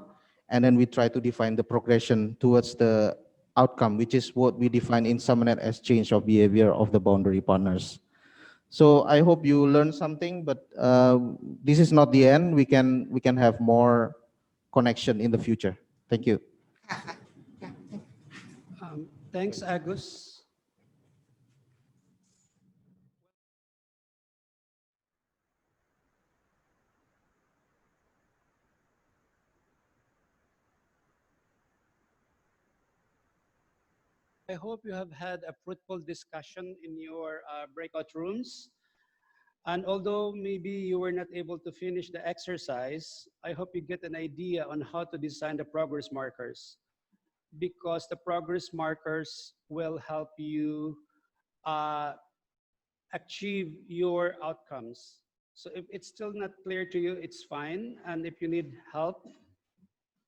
and then we try to define the progression towards the outcome, which is what we define in SUMERNET as change of behavior of the boundary partners. So I hope you learned something, but this is not the end. We can have more connection in the future. Thank you. Thanks, Agus. I hope you have had a fruitful discussion in your breakout rooms. And although maybe you were not able to finish the exercise, I hope you get an idea on how to design the progress markers, because the progress markers will help you achieve your outcomes. So if it's still not clear to you, it's fine. And if you need help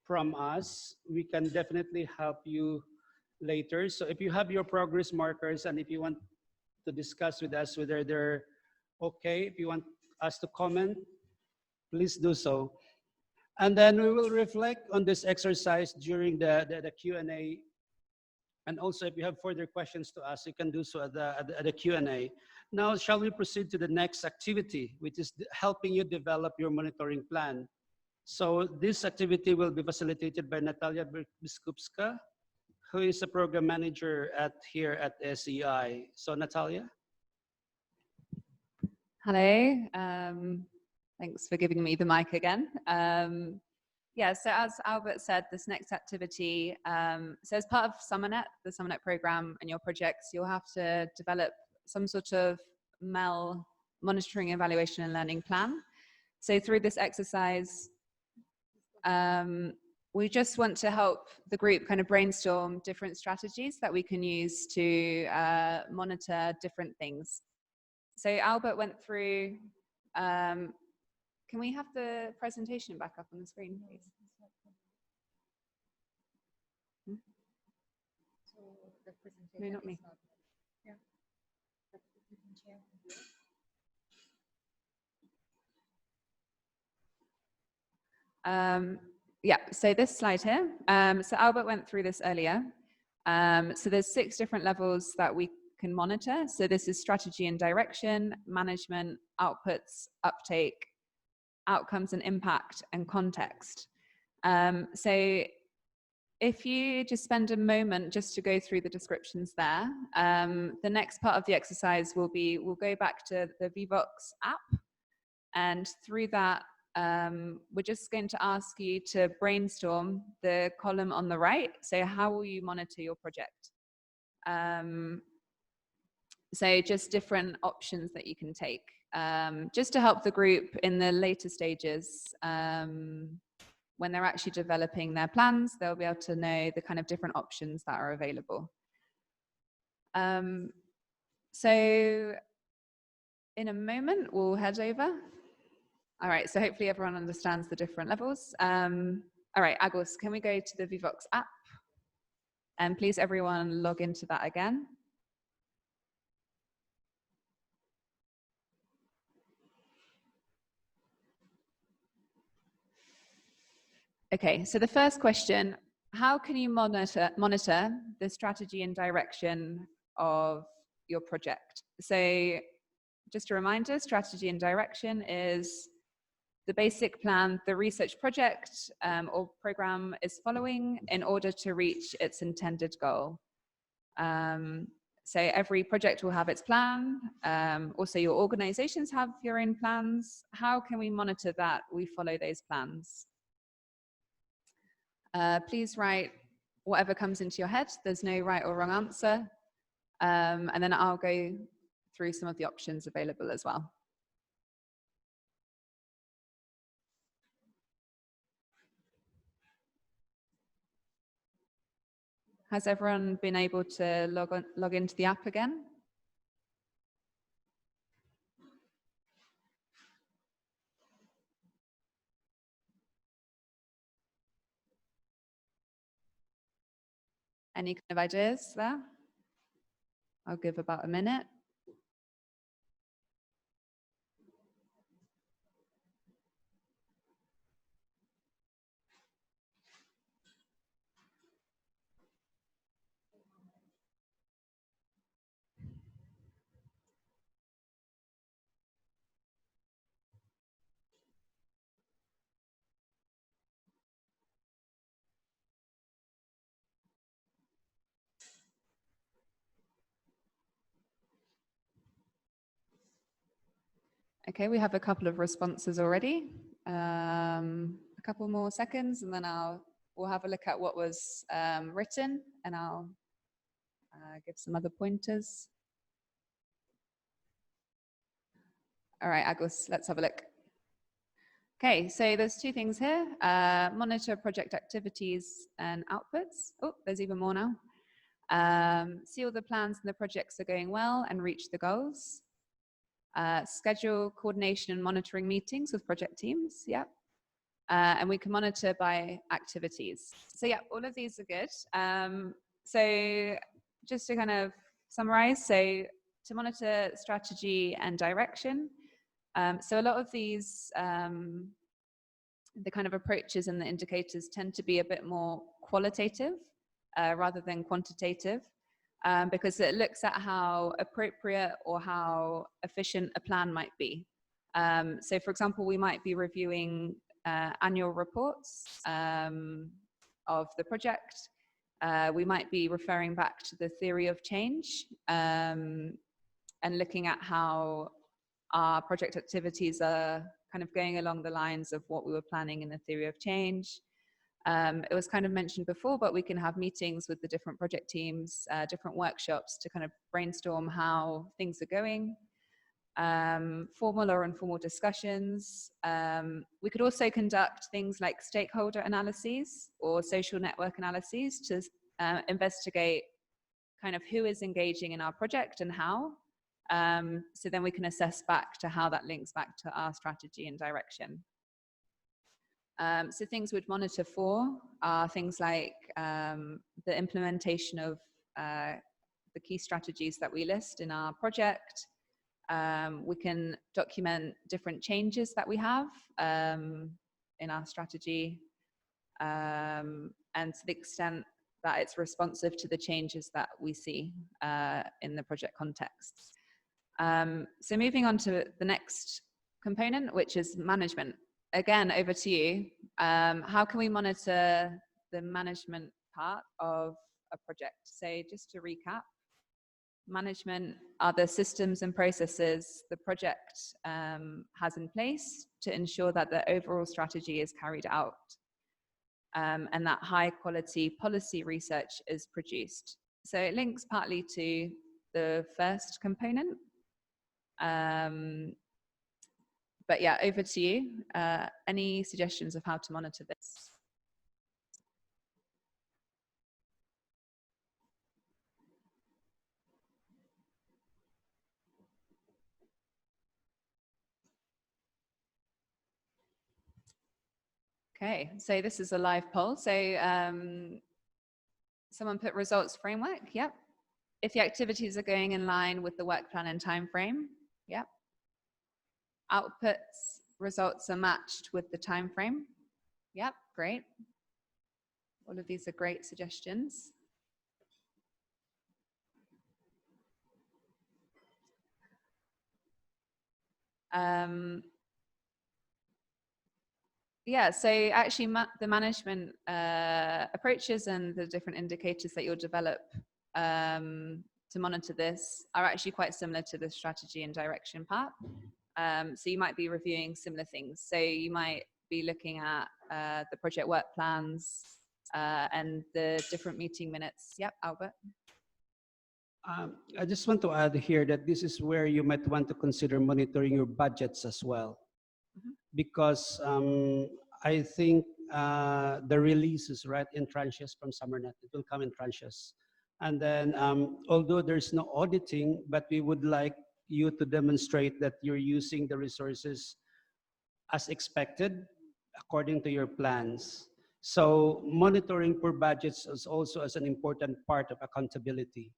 from us, we can definitely help you later. So if you have your progress markers and if you want to discuss with us whether they're okay, if you want us to comment, please do so. And then we will reflect on this exercise during the Q&A. And also, if you have further questions to ask, you can do so at the Q&A. Now, shall we proceed to the next activity, which is helping you develop your monitoring plan. So this activity will be facilitated by Natalia Biskupska, who is a program manager here at SEI. So Natalia. Hello. Thanks for giving me the mic again. Yeah, so as Albert said, this next activity, so as part of SUMERNET, the SUMERNET program and your projects, you'll have to develop some sort of MEL, monitoring, evaluation and learning plan. So through this exercise, we just want to help the group kind of brainstorm different strategies that we can use to monitor different things. So Albert went through, can we have the presentation back up on the screen, please? No, not me. Yeah, so this slide here. So Albert went through this earlier. So there's 6 different levels that we can monitor. So this is strategy and direction, management, outputs, uptake, outcomes and impact, and context. So if you just spend a moment just to go through the descriptions there, the next part of the exercise will be, we'll go back to the Vivox app, and through that, we're just going to ask you to brainstorm the column on the right. So how will you monitor your project? So just different options that you can take, just to help the group in the later stages. When they're actually developing their plans, they'll be able to know the kind of different options that are available. So in a moment, we'll head over. All right, so hopefully everyone understands the different levels. All right, Agus, can we go to the Vivox app? And please everyone log into that again. Okay, so the first question, how can you monitor the strategy and direction of your project? So just a reminder, strategy and direction is the basic plan the research project or program is following in order to reach its intended goal. So every project will have its plan. Also, your organizations have your own plans. How can we monitor that we follow those plans? Please write whatever comes into your head. There's no right or wrong answer. And then I'll go through some of the options available as well. Has everyone been able to log into the app again? Any kind of ideas there? I'll give about a minute. Okay, we have a couple of responses already. A couple more seconds, and then we'll have a look at what was written, and I'll give some other pointers. All right, Agus, let's have a look. Okay, so there's 2 things here. Monitor project activities and outputs. Oh, there's even more now. See all the plans and the projects are going well and reach the goals. schedule coordination and monitoring meetings with project teams. Yep. And we can monitor by activities. So yeah, all of these are good. So just to kind of summarize, so to monitor strategy and direction. So a lot of these, the kind of approaches and the indicators tend to be a bit more qualitative rather than quantitative, because it looks at how appropriate or how efficient a plan might be. So for example, we might be reviewing annual reports of the project. We might be referring back to the theory of change and looking at how our project activities are kind of going along the lines of what we were planning in the theory of change. It was kind of mentioned before, but we can have meetings with the different project teams, different workshops to kind of brainstorm how things are going. Formal or informal discussions. We could also conduct things like stakeholder analyses or social network analyses to investigate kind of who is engaging in our project and how. So then we can assess back to how that links back to our strategy and direction. So things we'd monitor for are things like the implementation of the key strategies that we list in our project. We can document different changes that we have in our strategy, and to the extent that it's responsive to the changes that we see in the project context. So moving on to the next component, which is management. Again, over to you. How can we monitor the management part of a project? So just to recap, management are the systems and processes the project has in place to ensure that the overall strategy is carried out and that high quality policy research is produced. So it links partly to the first component. But yeah, over to you. Any suggestions of how to monitor this? Okay, so this is a live poll. So someone put results framework. Yep. If the activities are going in line with the work plan and time frame. Yep. Outputs, results are matched with the time frame. Yep, great. All of these are great suggestions. Yeah, so actually the management approaches and the different indicators that you'll develop to monitor this are actually quite similar to the strategy and direction part. So you might be reviewing similar things. So you might be looking at the project work plans and the different meeting minutes. Yep, Albert. I just want to add here that this is where you might want to consider monitoring your budgets as well. Because I think the releases, right, in tranches from SUMERNET, it will come in tranches. And then although there's no auditing, but we would like you to demonstrate that you're using the resources as expected according to your plans. So monitoring per budgets is also as an important part of accountability.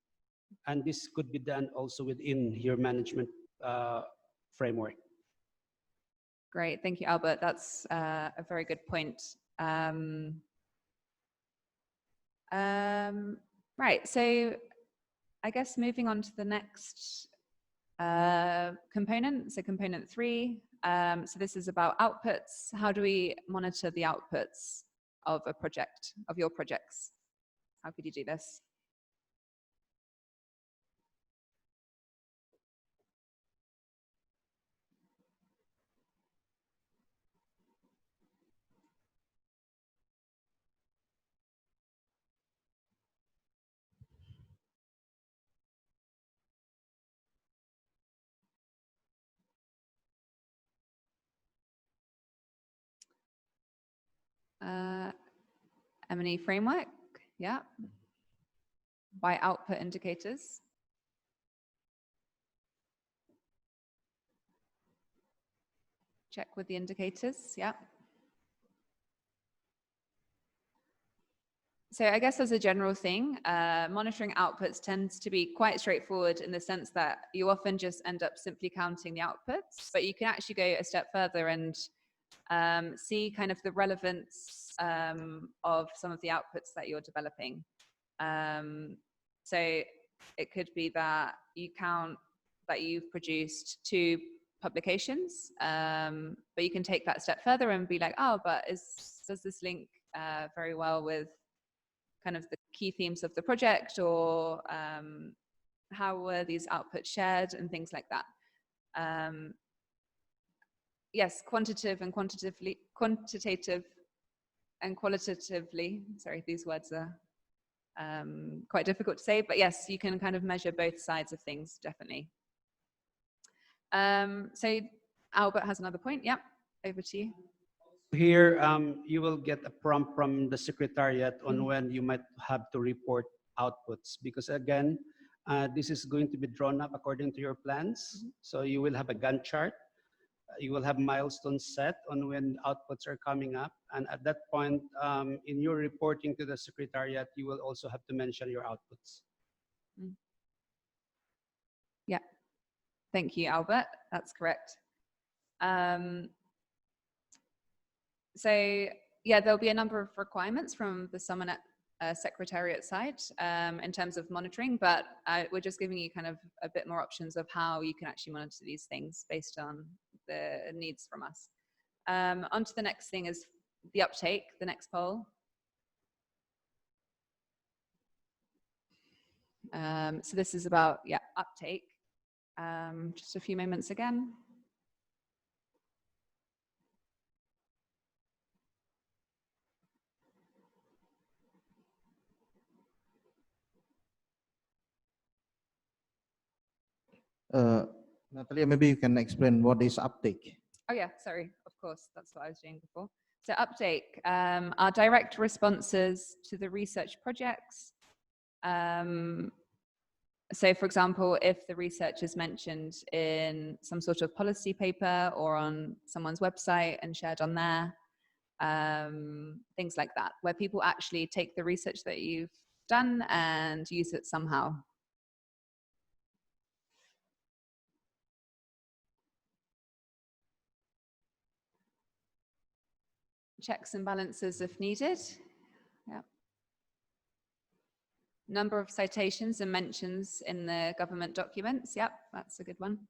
And this could be done also within your management framework. Great, thank you, Albert. That's a very good point. Right, so I guess moving on to the next component, so component 3. So this is about outputs. How do we monitor the outputs of a project, of your projects? How could you do this? M&E framework, yeah. By output indicators. check with the indicators, yeah. So I guess as a general thing, monitoring outputs tends to be quite straightforward in the sense that you often just end up simply counting the outputs, but you can actually go a step further and see kind of the relevance of some of the outputs that you're developing. So it could be that you count that you've produced 2 publications, but you can take that step further and be like, oh, but does this link very well with kind of the key themes of the project, or how were these outputs shared and things like that. Yes, quantitative and qualitatively, sorry, these words are quite difficult to say, but yes, you can kind of measure both sides of things, definitely. So Albert has another point. Yeah, over to you. Here, you will get a prompt from the Secretariat on when you might have to report outputs, because again, this is going to be drawn up according to your plans. So you will have a Gantt chart. You will have milestones set on when outputs are coming up. And at that point, in your reporting to the Secretariat, you will also have to mention your outputs. Yeah, thank you, Albert. That's correct. So yeah, there'll be a number of requirements from the SUMERNET Secretariat side in terms of monitoring, but we're just giving you kind of a bit more options of how you can actually monitor these things based on the needs from us. On to the next thing is the uptake, the next poll. So this is about, yeah, uptake. Just a few moments again. Natalia, maybe you can explain what is uptake. Oh yeah, sorry, of course, that's what I was doing before. So uptake are direct responses to the research projects. So for example, if the research is mentioned in some sort of policy paper or on someone's website and shared on there, things like that, where people actually take the research that you've done and use it somehow. Checks and balances if needed. Yeah. Number of citations and mentions in the government documents. Yep, that's a good one.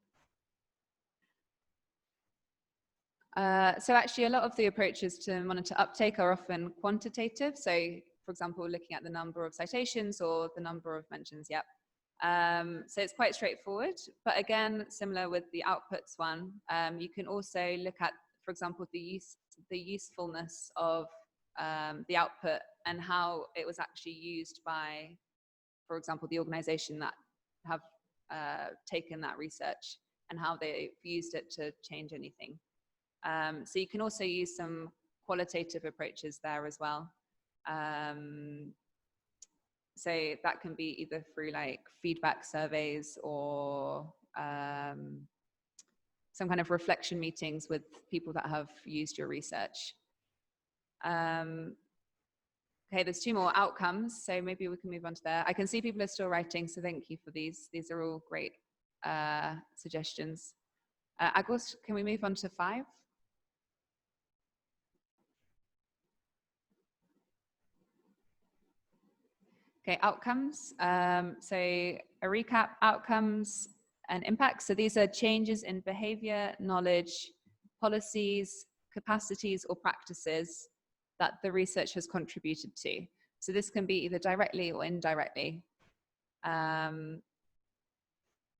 So actually a lot of the approaches to monitor uptake are often quantitative. So for example, looking at the number of citations or the number of mentions. Yep. So it's quite straightforward, but again, similar with the outputs one, you can also look at, for example, the usefulness of the output and how it was actually used by, for example, the organization that have taken that research and how they've used it to change anything. So you can also use some qualitative approaches there as well. So that can be either through like feedback surveys or some kind of reflection meetings with people that have used your research. Okay, there's 2 more outcomes, so maybe we can move on to there. I can see people are still writing, so thank you for these. These are all great suggestions. Agus, can we move on to 5? Okay, outcomes. So a recap, outcomes and impacts. So these are changes in behavior, knowledge, policies, capacities, or practices that the research has contributed to. So this can be either directly or indirectly. Any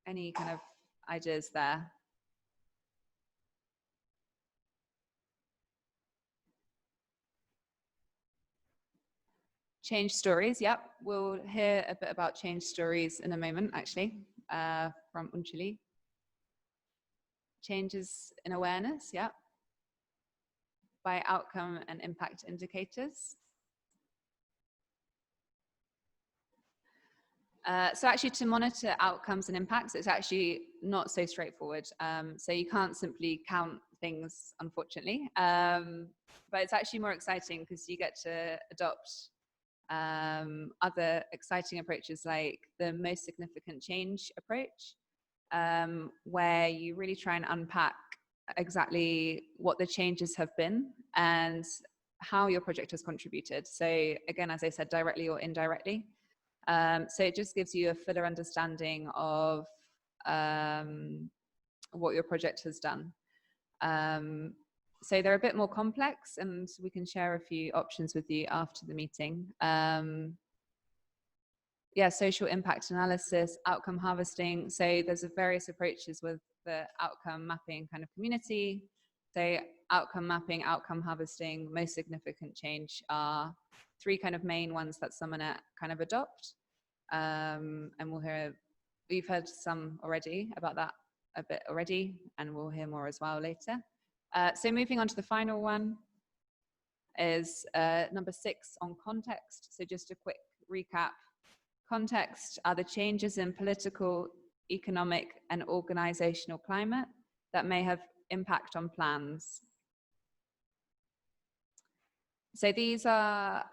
kind of ideas there? Change stories, yep. We'll hear a bit about change stories in a moment, actually, from Unchili. Changes in awareness, yep. By outcome and impact indicators. So actually to monitor outcomes and impacts, it's actually not so straightforward. So you can't simply count things, unfortunately. But it's actually more exciting because you get to adopt other exciting approaches like the most significant change approach, where you really try and unpack exactly what the changes have been and how your project has contributed. So again, as I said, directly or indirectly. So it just gives you a fuller understanding of what your project has done. So they're a bit more complex, and we can share a few options with you after the meeting. Yeah, social impact analysis, outcome harvesting. So there's various approaches with the outcome mapping kind of community. So outcome mapping, outcome harvesting, most significant change are three kind of main ones that SUMERNET kind of adopt. And we've heard some already about that a bit already, and we'll hear more as well later. So moving on to the final one is number 6 on context. So just a quick recap. Context are the changes in political, economic, and organizational climate that may have impact on plans. So these are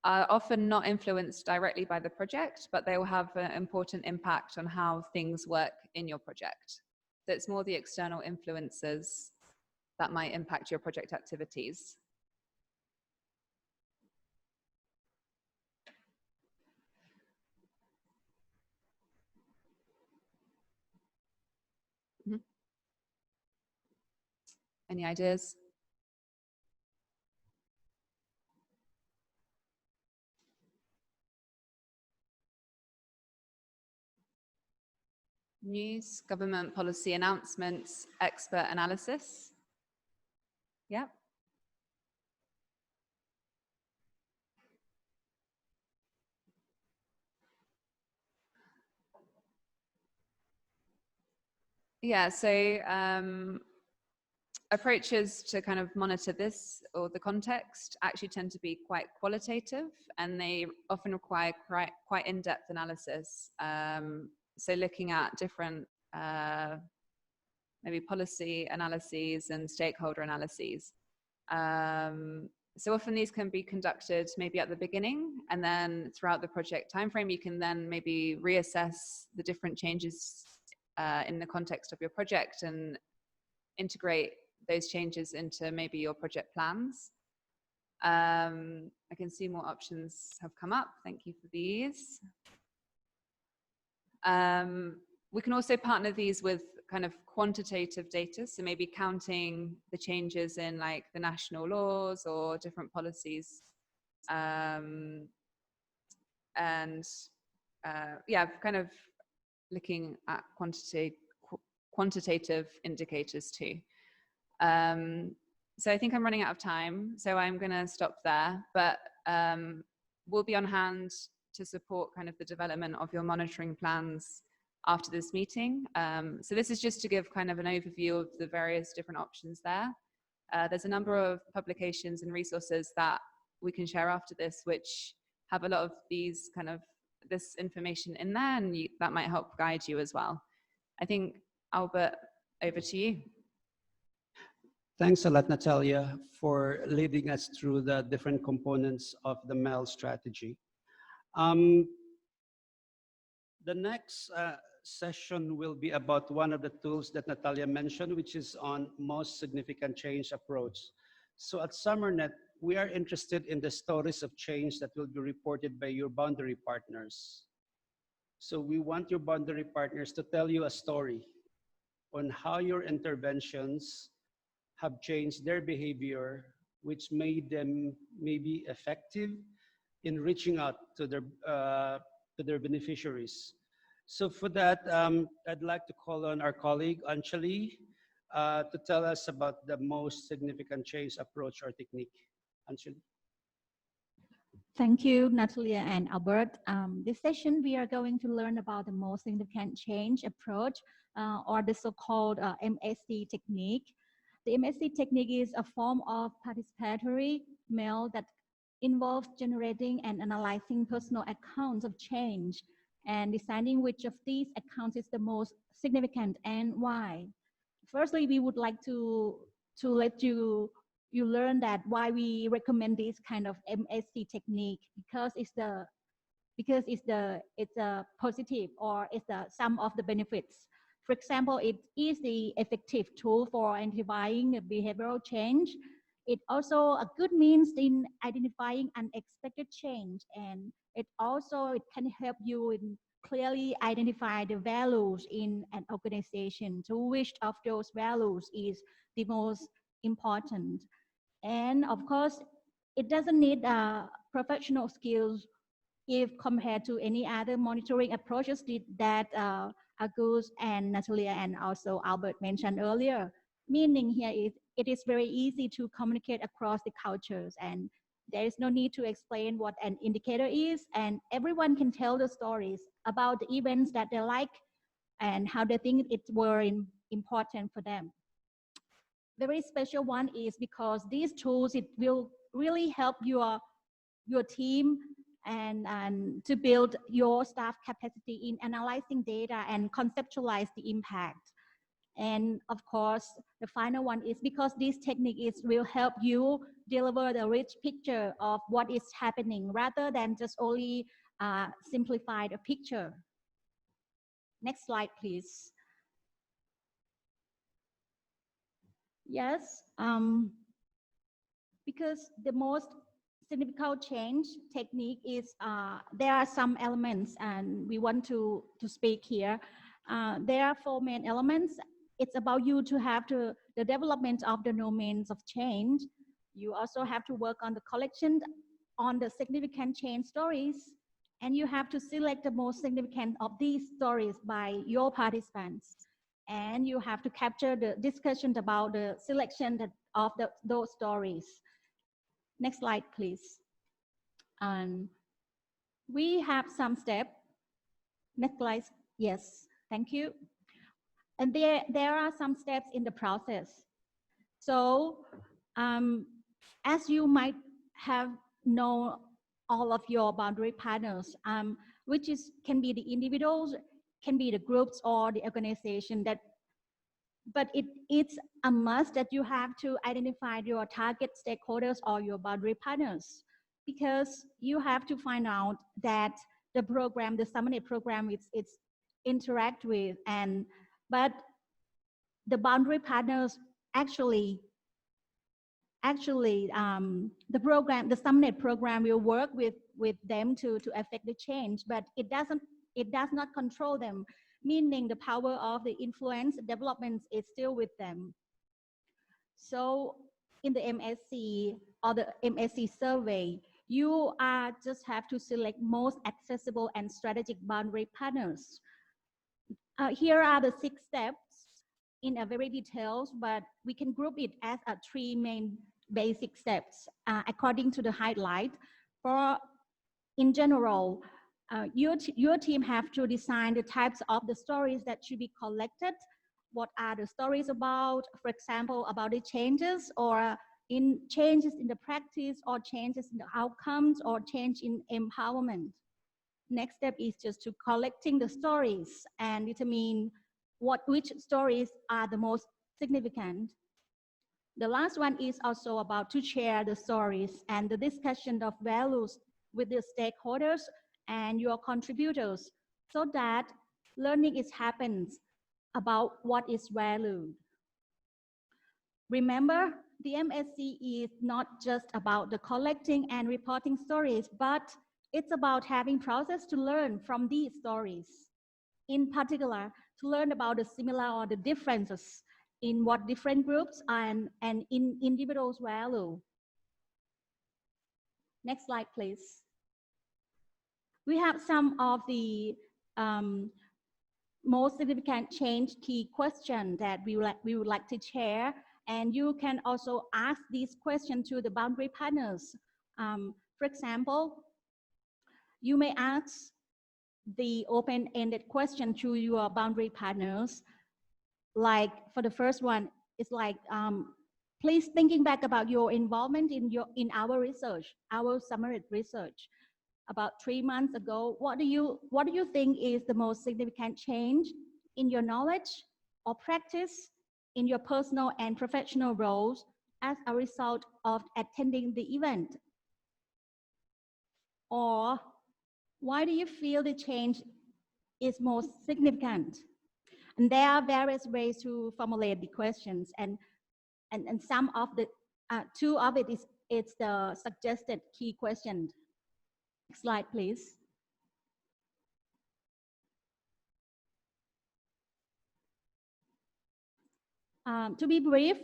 often not influenced directly by the project, but they will have an important impact on how things work in your project. So it's more the external influences that might impact your project activities. Mm-hmm. Any ideas? News, government policy announcements, expert analysis. Yeah. Yeah, so approaches to kind of monitor this or the context actually tend to be quite qualitative, and they often require quite in-depth analysis. So looking at different maybe policy analyses and stakeholder analyses. So often these can be conducted maybe at the beginning, and then throughout the project timeframe, you can then maybe reassess the different changes in the context of your project and integrate those changes into maybe your project plans. I can see more options have come up. Thank you for these. We can also partner these with kind of quantitative data, so maybe counting the changes in like the national laws or different policies, and yeah, kind of looking at quantitative indicators too. So I think I'm running out of time, so I'm going to stop there, but we'll be on hand to support kind of the development of your monitoring plans after this meeting. So this is just to give kind of an overview of the various different options there. There's a number of publications and resources that we can share after this, which have a lot of these kind of this information in there, and that might help guide you as well. I think, Albert, over to you. Thanks a lot, Natalia, for leading us through the different components of the MEL strategy. The next session will be about one of the tools that Natalia mentioned, which is on most significant change approach. So at SUMERNET, we are interested in the stories of change that will be reported by your boundary partners. So we want your boundary partners to tell you a story on how your interventions have changed their behavior, which made them maybe effective in reaching out to their beneficiaries. So for that, I'd like to call on our colleague, Anjali, to tell us about the most significant change approach or technique. Anjali. Thank you, Natalia and Albert. This session, we are going to learn about the most significant change approach, or the so-called MSC technique. The MSC technique is a form of participatory MEL that involves generating and analyzing personal accounts of change and deciding which of these accounts is the most significant and why. Firstly, we would like to let you learn that why we recommend this kind of MSC technique, because it's a positive, or it's the sum of the benefits. For example, it is the effective tool for identifying behavioral change. It also a good means in identifying unexpected change, and it can help you in clearly identify the values in an organization, to which of those values is the most important. And of course, it doesn't need professional skills if compared to any other monitoring approaches that Agus and Natalia and also Albert mentioned earlier. Meaning here is it is very easy to communicate across the cultures, and there is no need to explain what an indicator is, and everyone can tell the stories about the events that they like and how they think it were important for them. Very special one is because these tools, it will really help your team and to build your staff capacity in analyzing data and conceptualize the impact. And of course, the final one is because this technique will help you deliver the rich picture of what is happening rather than just only simplify the picture. Next slide, please. Yes, because the most significant change technique is there are some elements, and we want to speak here. There are 4 main elements. It's about you to have the development of the domains of change. You also have to work on the collection on the significant change stories, and you have to select the most significant of these stories by your participants. And you have to capture the discussion about the selection of those stories. Next slide, please. And we have some steps. Next slide. Yes, thank you. And there are some steps in the process. So as you might have known all of your boundary partners, which can be the individuals, can be the groups or the organization, but it's a must that you have to identify your target stakeholders or your boundary partners, because you have to find out that the program, the SUMERNET program, it's interact with, but the boundary partners actually the program, the SUMERNET program will work with them to affect the change, but it does not control them, meaning the power of the influence developments is still with them. So in the MSC or the MSC survey, you just have to select most accessible and strategic boundary partners. Here are the 6 steps in a very detailed, but we can group it as 3 main basic steps according to the highlight. For in general, your team have to design the types of the stories that should be collected. What are the stories about? For example, about the changes, or in changes in the practice, or changes in the outcomes, or change in empowerment. Next step is just to collecting the stories and determine which stories are the most significant. The last one is also about to share the stories and the discussion of values with the stakeholders and your contributors, so that learning happens about what is valued. Remember, the MSC is not just about the collecting and reporting stories, but it's about having process to learn from these stories. In particular, to learn about the similar or the differences in what different groups and in individuals value. Next slide, please. We have some of the most significant change key questions that we would like to share, and you can also ask these questions to the boundary partners. For example, you may ask the open-ended question to your boundary partners. Like for the first one, it's like, please thinking back about your involvement in our research, our SUMERNET research. About 3 months ago, what do you think is the most significant change in your knowledge or practice in your personal and professional roles as a result of attending the event? Or why do you feel the change is most significant? And there are various ways to formulate the questions, and some of the two of it is it's the suggested key question. Next slide, please. To be brief,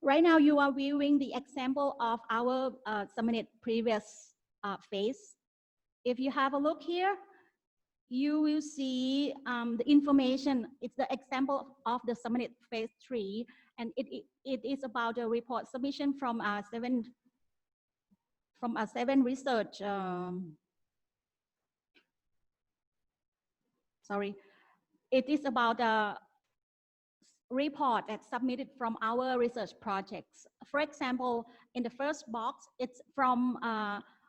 right now you are viewing the example of our SUMERNET previous phase. If you have a look here, you will see the information. It's the example of the SUMERNET phase 3, and it is about a report submission from seven research. It is about a report that's submitted from our research projects. For example, in the first box, it's from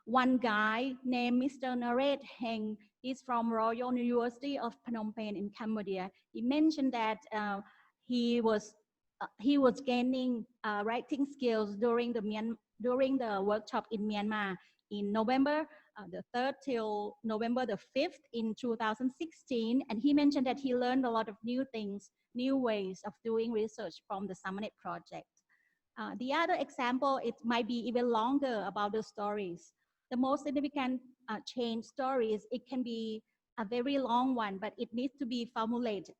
one guy named Mr. Naret Heng. He's from Royal University of Phnom Penh in Cambodia. He mentioned that he was gaining writing skills during the workshop in Myanmar in November the 3rd till November the 5th in 2016. And he mentioned that he learned a lot of new things, new ways of doing research from the SUMERNET project. The other example, it might be even longer about the stories. The most significant change stories, it can be a very long one, but it needs to be formulated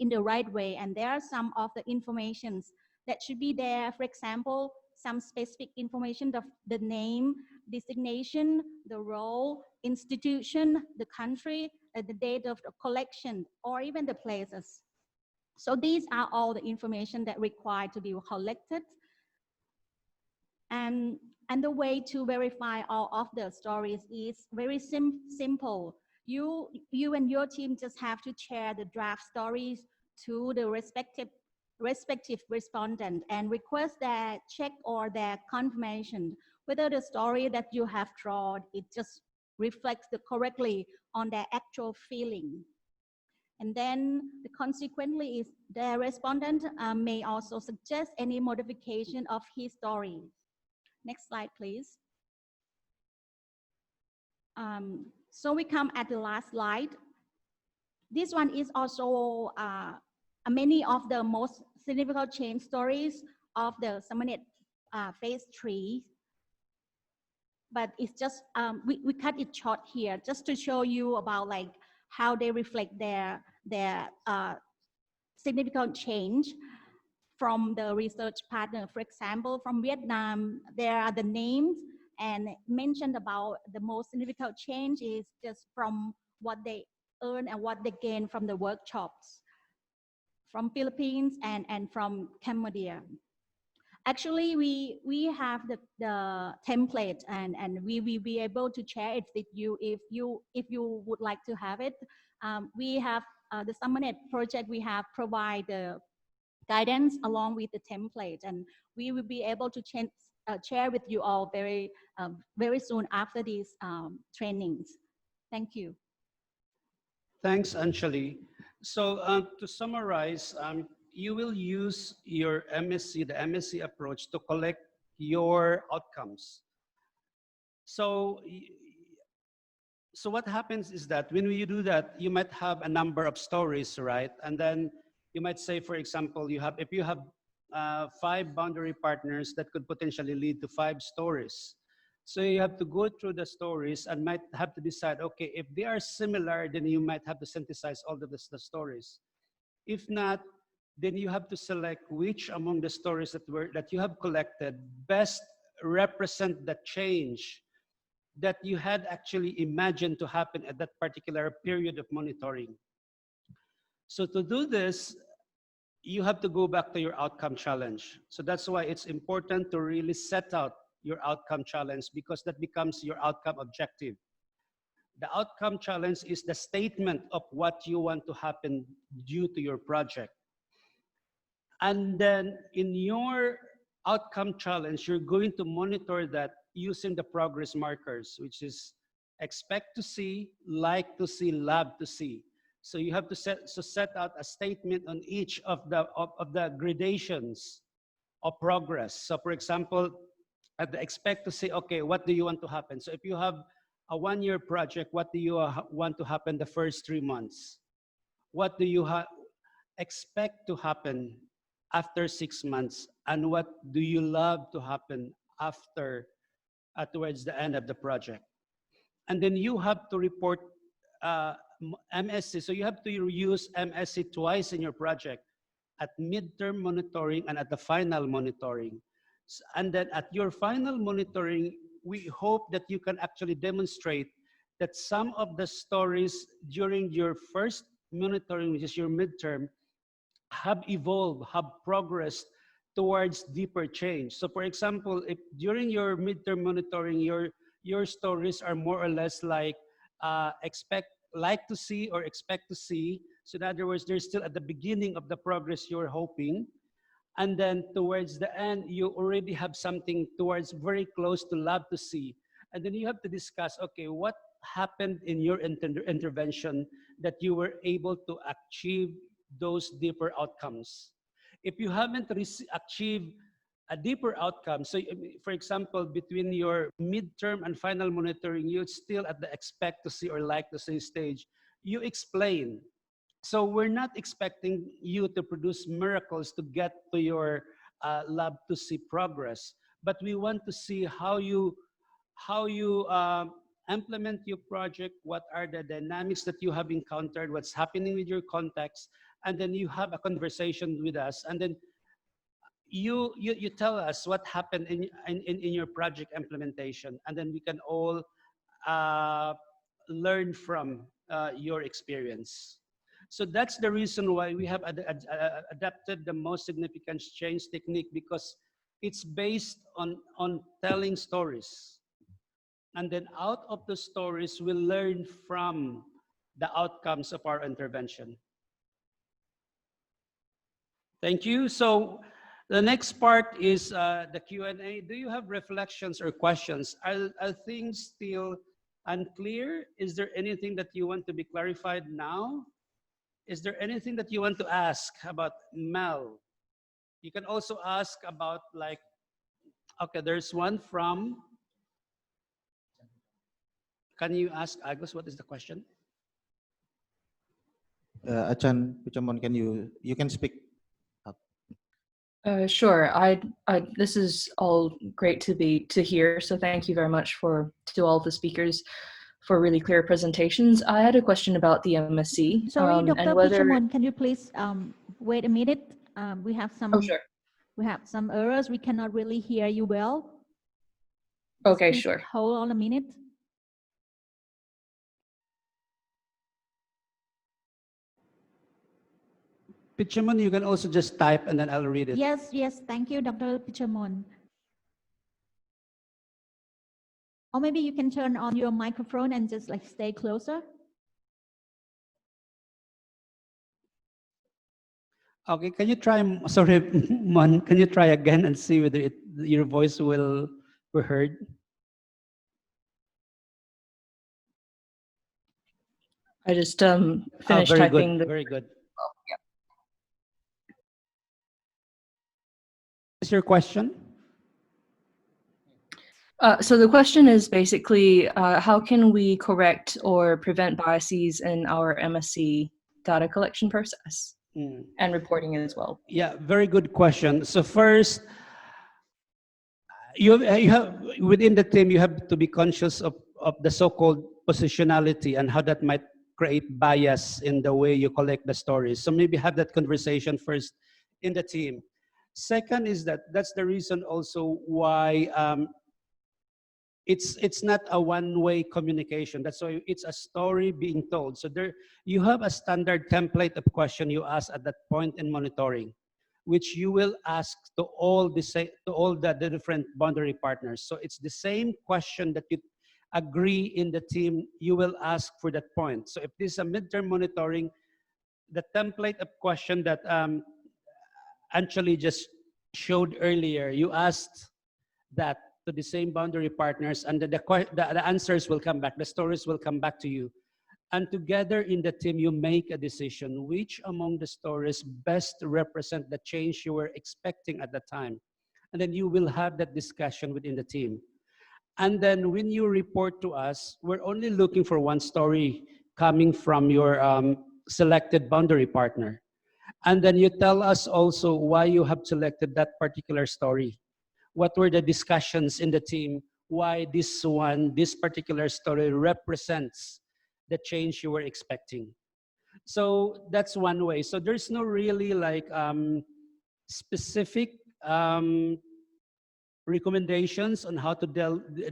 in the right way. And there are some of the informations that should be there. For example, some specific information of the name, designation, the role, institution, the country, the date of the collection, or even the places. So these are all the information that required to be collected. And the way to verify all of the stories is very simple. You and your team just have to share the draft stories to the respective respondent and request their check or their confirmation whether the story that you have drawn, it just reflects correctly on their actual feeling. And then consequently is the respondent may also suggest any modification of his story. Next slide, please. So we come at the last slide. This one is also many of the most significant change stories of the SUMERNET phase 3. But it's just, we cut it short here just to show you about like how they reflect their significant change from the research partner. For example, from Vietnam, there are the names and mentioned about the most significant change is just from what they earn and what they gain from the workshops. From Philippines and from Cambodia. Actually, we have the template and we will be able to share it with you if you would like to have it. We have the SUMERNET project, we have provide the guidance along with the template, and we will be able to share with you all very soon after these trainings. Thank you. Thanks, Anjali. So to summarize, you will use your MSc, the MSc approach to collect your outcomes. So what happens is that when you do that, you might have a number of stories, right? And then you might say, for example, if you have 5 boundary partners that could potentially lead to 5 stories. So you have to go through the stories and might have to decide, okay, if they are similar, then you might have to synthesize all of the stories. If not, then you have to select which among the stories that you have collected best represent the change that you had actually imagined to happen at that particular period of monitoring. So to do this, you have to go back to your outcome challenge. So that's why it's important to really set out your outcome challenge, because that becomes your outcome objective. The outcome challenge is the statement of what you want to happen due to your project. And then in your outcome challenge, you're going to monitor that using the progress markers, which is expect to see, like to see, love to see. So you have to set out a statement on each of the gradations of progress. So for example, at the expect to see, okay, what do you want to happen? So if you have a 1-year project, what do you want to happen the first 3 months? What do you expect to happen after 6 months? And what do you love to happen after, towards the end of the project? And then you have to report MSC. So you have to use MSC twice in your project, at midterm monitoring and at the final monitoring. And then at your final monitoring, we hope that you can actually demonstrate that some of the stories during your first monitoring, which is your midterm, have evolved, have progressed towards deeper change. So for example, if during your midterm monitoring, your stories are more or less like like to see or expect to see. So in other words, they're still at the beginning of the progress you're hoping. And then towards the end, you already have something towards very close to love to see. And then you have to discuss, okay, what happened in your intervention that you were able to achieve those deeper outcomes. If you haven't achieved a deeper outcome, so for example, between your midterm and final monitoring, you're still at the expect to see or like to see stage, you explain. So we're not expecting you to produce miracles to get to your lab to see progress, but we want to see how you implement your project, what are the dynamics that you have encountered, what's happening with your contacts, and then you have a conversation with us, and then you tell us what happened in your project implementation, and then we can all learn from your experience. So that's the reason why we have adapted the most significant change technique, because it's based on telling stories. And then out of the stories, we'll learn from the outcomes of our intervention. Thank you. So the next part is the Q&A. Do you have reflections or questions? Are things still unclear? Is there anything that you want to be clarified now? Is there anything that you want to ask about MEL? You can also ask about, like, okay, there's one from, can you ask Agus, what is the question? Achan Puchamon, you can speak up. Sure. This is all great to hear. So thank you very much to all the speakers for really clear presentations. I had a question about the MSc. Sorry, Dr. And whether... Puchamon, can you please wait a minute? We have some. Oh, sure. We have some errors. We cannot really hear you well. Okay, Please sure. hold on a minute. Pichamon, you can also just type and then I'll read it. Yes, yes. Thank you, Dr. Puchamon. Or maybe you can turn on your microphone and just like stay closer. Okay, can you try, sorry, Mon, can you try again and see whether your voice will be heard? I just finished very typing. Good, very good. Oh, yeah. What's your question? So the question is basically, how can we correct or prevent biases in our MSc data collection process and reporting as well? Yeah, very good question. So first, you have within the team, you have to be conscious of the so-called positionality and how that might create bias in the way you collect the stories. So maybe have that conversation first in the team. Second is that's the reason also why it's not a one-way communication. That's why it's a story being told. So there you have a standard template of question you ask at that point in monitoring, which you will ask to all the different boundary partners. So it's the same question that you agree in the team, you will ask for that point. So if this is a midterm monitoring, the template of question that Anjali just showed earlier, you asked that to the same boundary partners, and the answers will come back, the stories will come back to you. And together in the team, you make a decision which among the stories best represent the change you were expecting at the time. And then you will have that discussion within the team. And then when you report to us, we're only looking for one story coming from your selected boundary partner. And then you tell us also why you have selected that particular story. What were the discussions in the team? Why this particular story represents the change you were expecting. So that's one way. So there's no really like specific recommendations on how to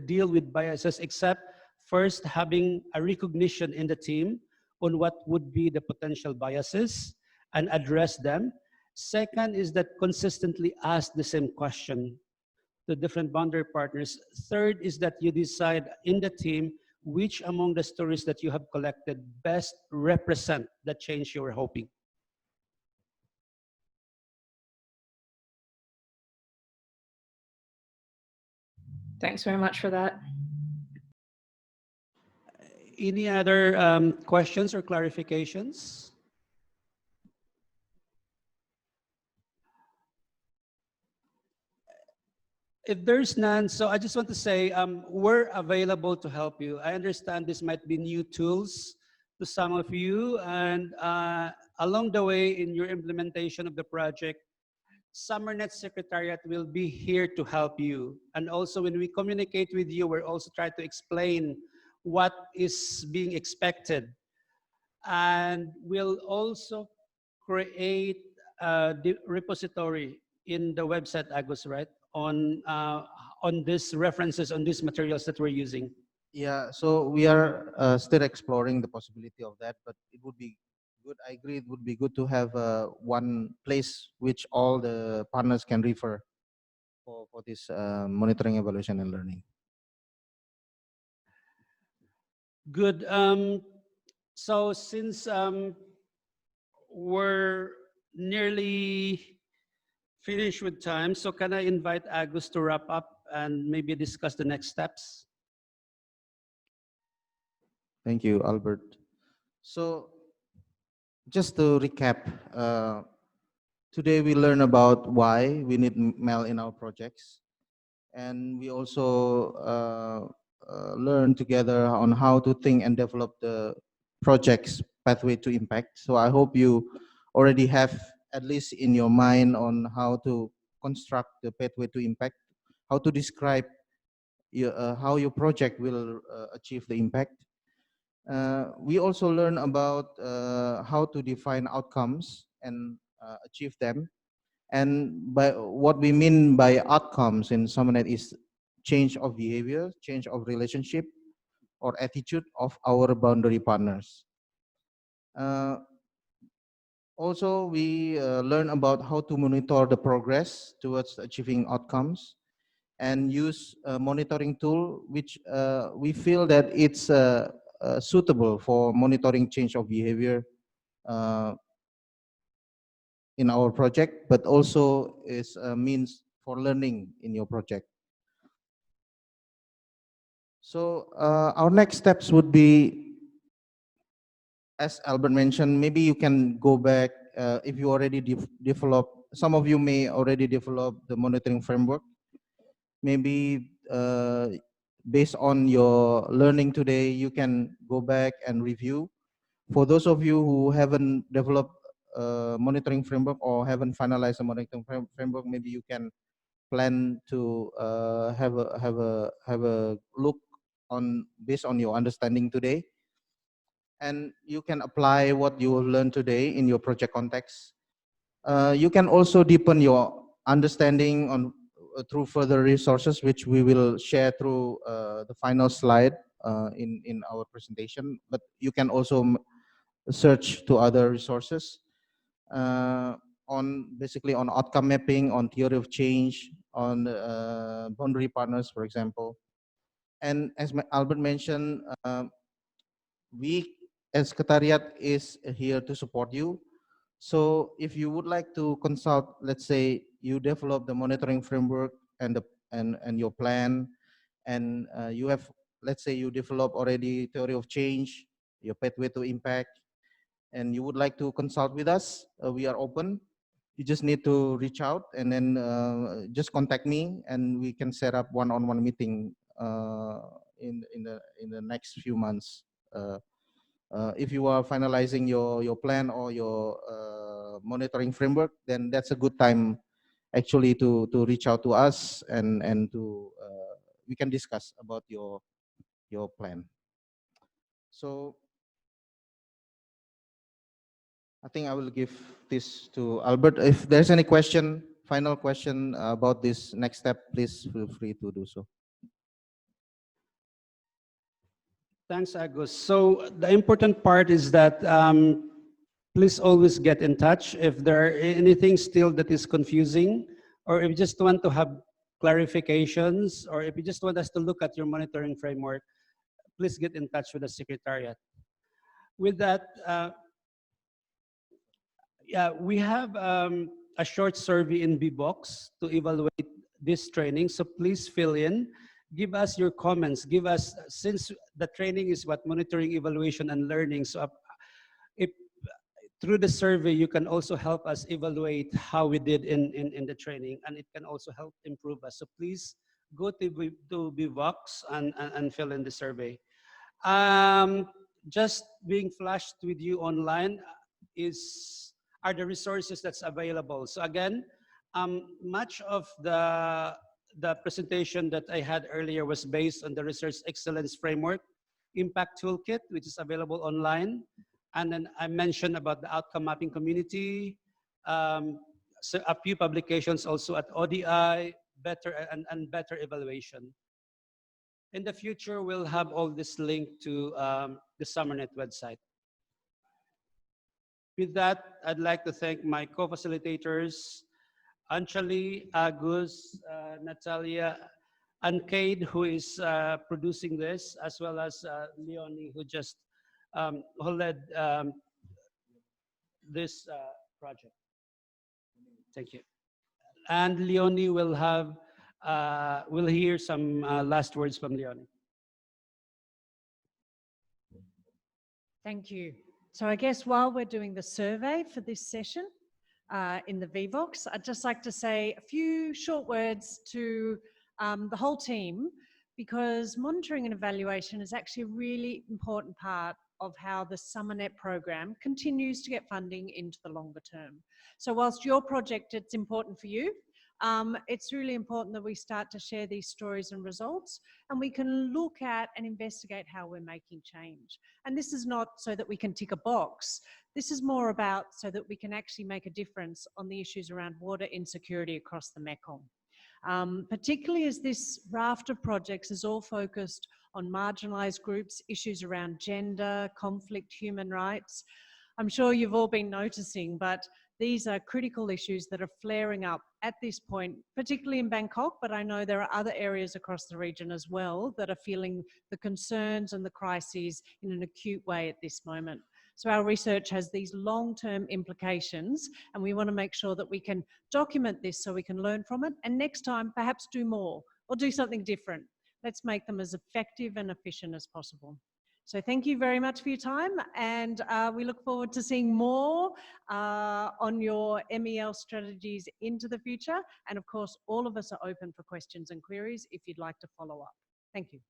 deal with biases, except first having a recognition in the team on what would be the potential biases and address them. Second is that consistently ask the same question to different boundary partners. Third is that you decide in the team which among the stories that you have collected best represent the change you were hoping. Thanks very much for that. Any other questions or clarifications? If there's none, so I just want to say we're available to help you. I understand this might be new tools to some of you, and along the way in your implementation of the project, SUMERNET Secretariat will be here to help you. And also when we communicate with you, we're also trying to explain what is being expected. And we'll also create the repository in the website, Agus, right? On these references, on these materials that we're using. Yeah, so we are still exploring the possibility of that, but it would be good. I agree, it would be good to have one place which all the partners can refer for this monitoring, evaluation, and learning. Good. So since we're nearly finished with time, so can I invite Agus to wrap up and maybe discuss the next steps? Thank you, Albert. So just to recap, today we learn about why we need MEL in our projects. And we also learn together on how to think and develop the project's pathway to impact. So I hope you already have at least in your mind on how to construct the pathway to impact, how to describe how your project will achieve the impact. We also learn about how to define outcomes and achieve them. And by what we mean by outcomes in SUMERNET is change of behavior, change of relationship, or attitude of our boundary partners. Also, we learn about how to monitor the progress towards achieving outcomes and use a monitoring tool which we feel that it's suitable for monitoring change of behavior in our project, but also is a means for learning in your project. So our next steps would be, as Albert mentioned, maybe you can go back if you already develop, some of you may already develop the monitoring framework. Maybe based on your learning today, you can go back and review. For those of you who haven't developed monitoring framework or haven't finalized a monitoring framework, maybe you can plan to have a look on based on your understanding today, and you can apply what you have learned today in your project context. You can also deepen your understanding on through further resources, which we will share through the final slide in our presentation. But you can also search to other resources on basically on outcome mapping, on theory of change, on boundary partners, for example. And as Albert mentioned, we as Secretariat is here to support you. So if you would like to consult, let's say you develop the monitoring framework and your plan, and you have, let's say you develop already theory of change, your pathway to impact, and you would like to consult with us, we are open. You just need to reach out and then just contact me, and we can set up one-on-one meeting in the next few months. If you are finalizing your plan or your monitoring framework, then that's a good time actually to reach out to us, and to we can discuss about your plan. So I think I will give this to Albert. If there's any question, final question about this next step, please feel free to do so. Thanks, Agus. So the important part is that please always get in touch if there are anything still that is confusing, or if you just want to have clarifications, or if you just want us to look at your monitoring framework, please get in touch with the Secretariat. With that, yeah, we have a short survey in B-Box to evaluate this training, so please fill in. Give us your comments. Give us, since the training is what monitoring, evaluation, and learning. So if through the survey, you can also help us evaluate how we did in the training, and it can also help improve us. So please go to BVox and fill in the survey. Just being flashed with you online are the resources that's available. So again, much of the presentation that I had earlier was based on the Research Excellence Framework Impact Toolkit, which is available online. And then I mentioned about the outcome mapping community, so a few publications also at ODI, better evaluation. In the future, we'll have all this linked to the SUMERNET website. With that, I'd like to thank my co-facilitators, Anjali, Agus, Natalia, and Cade, who is producing this, as well as Leonie, who just who led this project. Thank you. And Leonie will have, we'll hear some last words from Leonie. Thank you. So I guess while we're doing the survey for this session in the VVox, I'd just like to say a few short words to the whole team, because monitoring and evaluation is actually a really important part of how the SUMERNET program continues to get funding into the longer term. So whilst your project, it's important for you, it's really important that we start to share these stories and results, and we can look at and investigate how we're making change. And this is not so that we can tick a box. This is more about so that we can actually make a difference on the issues around water insecurity across the Mekong. Particularly as this raft of projects is all focused on marginalised groups, issues around gender, conflict, human rights. I'm sure you've all been noticing, but these are critical issues that are flaring up at this point, particularly in Bangkok, but I know there are other areas across the region as well that are feeling the concerns and the crises in an acute way at this moment. So our research has these long-term implications, and we want to make sure that we can document this so we can learn from it, and next time perhaps do more or do something different. Let's make them as effective and efficient as possible. So thank you very much for your time, and we look forward to seeing more on your MEL strategies into the future. And of course, all of us are open for questions and queries if you'd like to follow up. Thank you.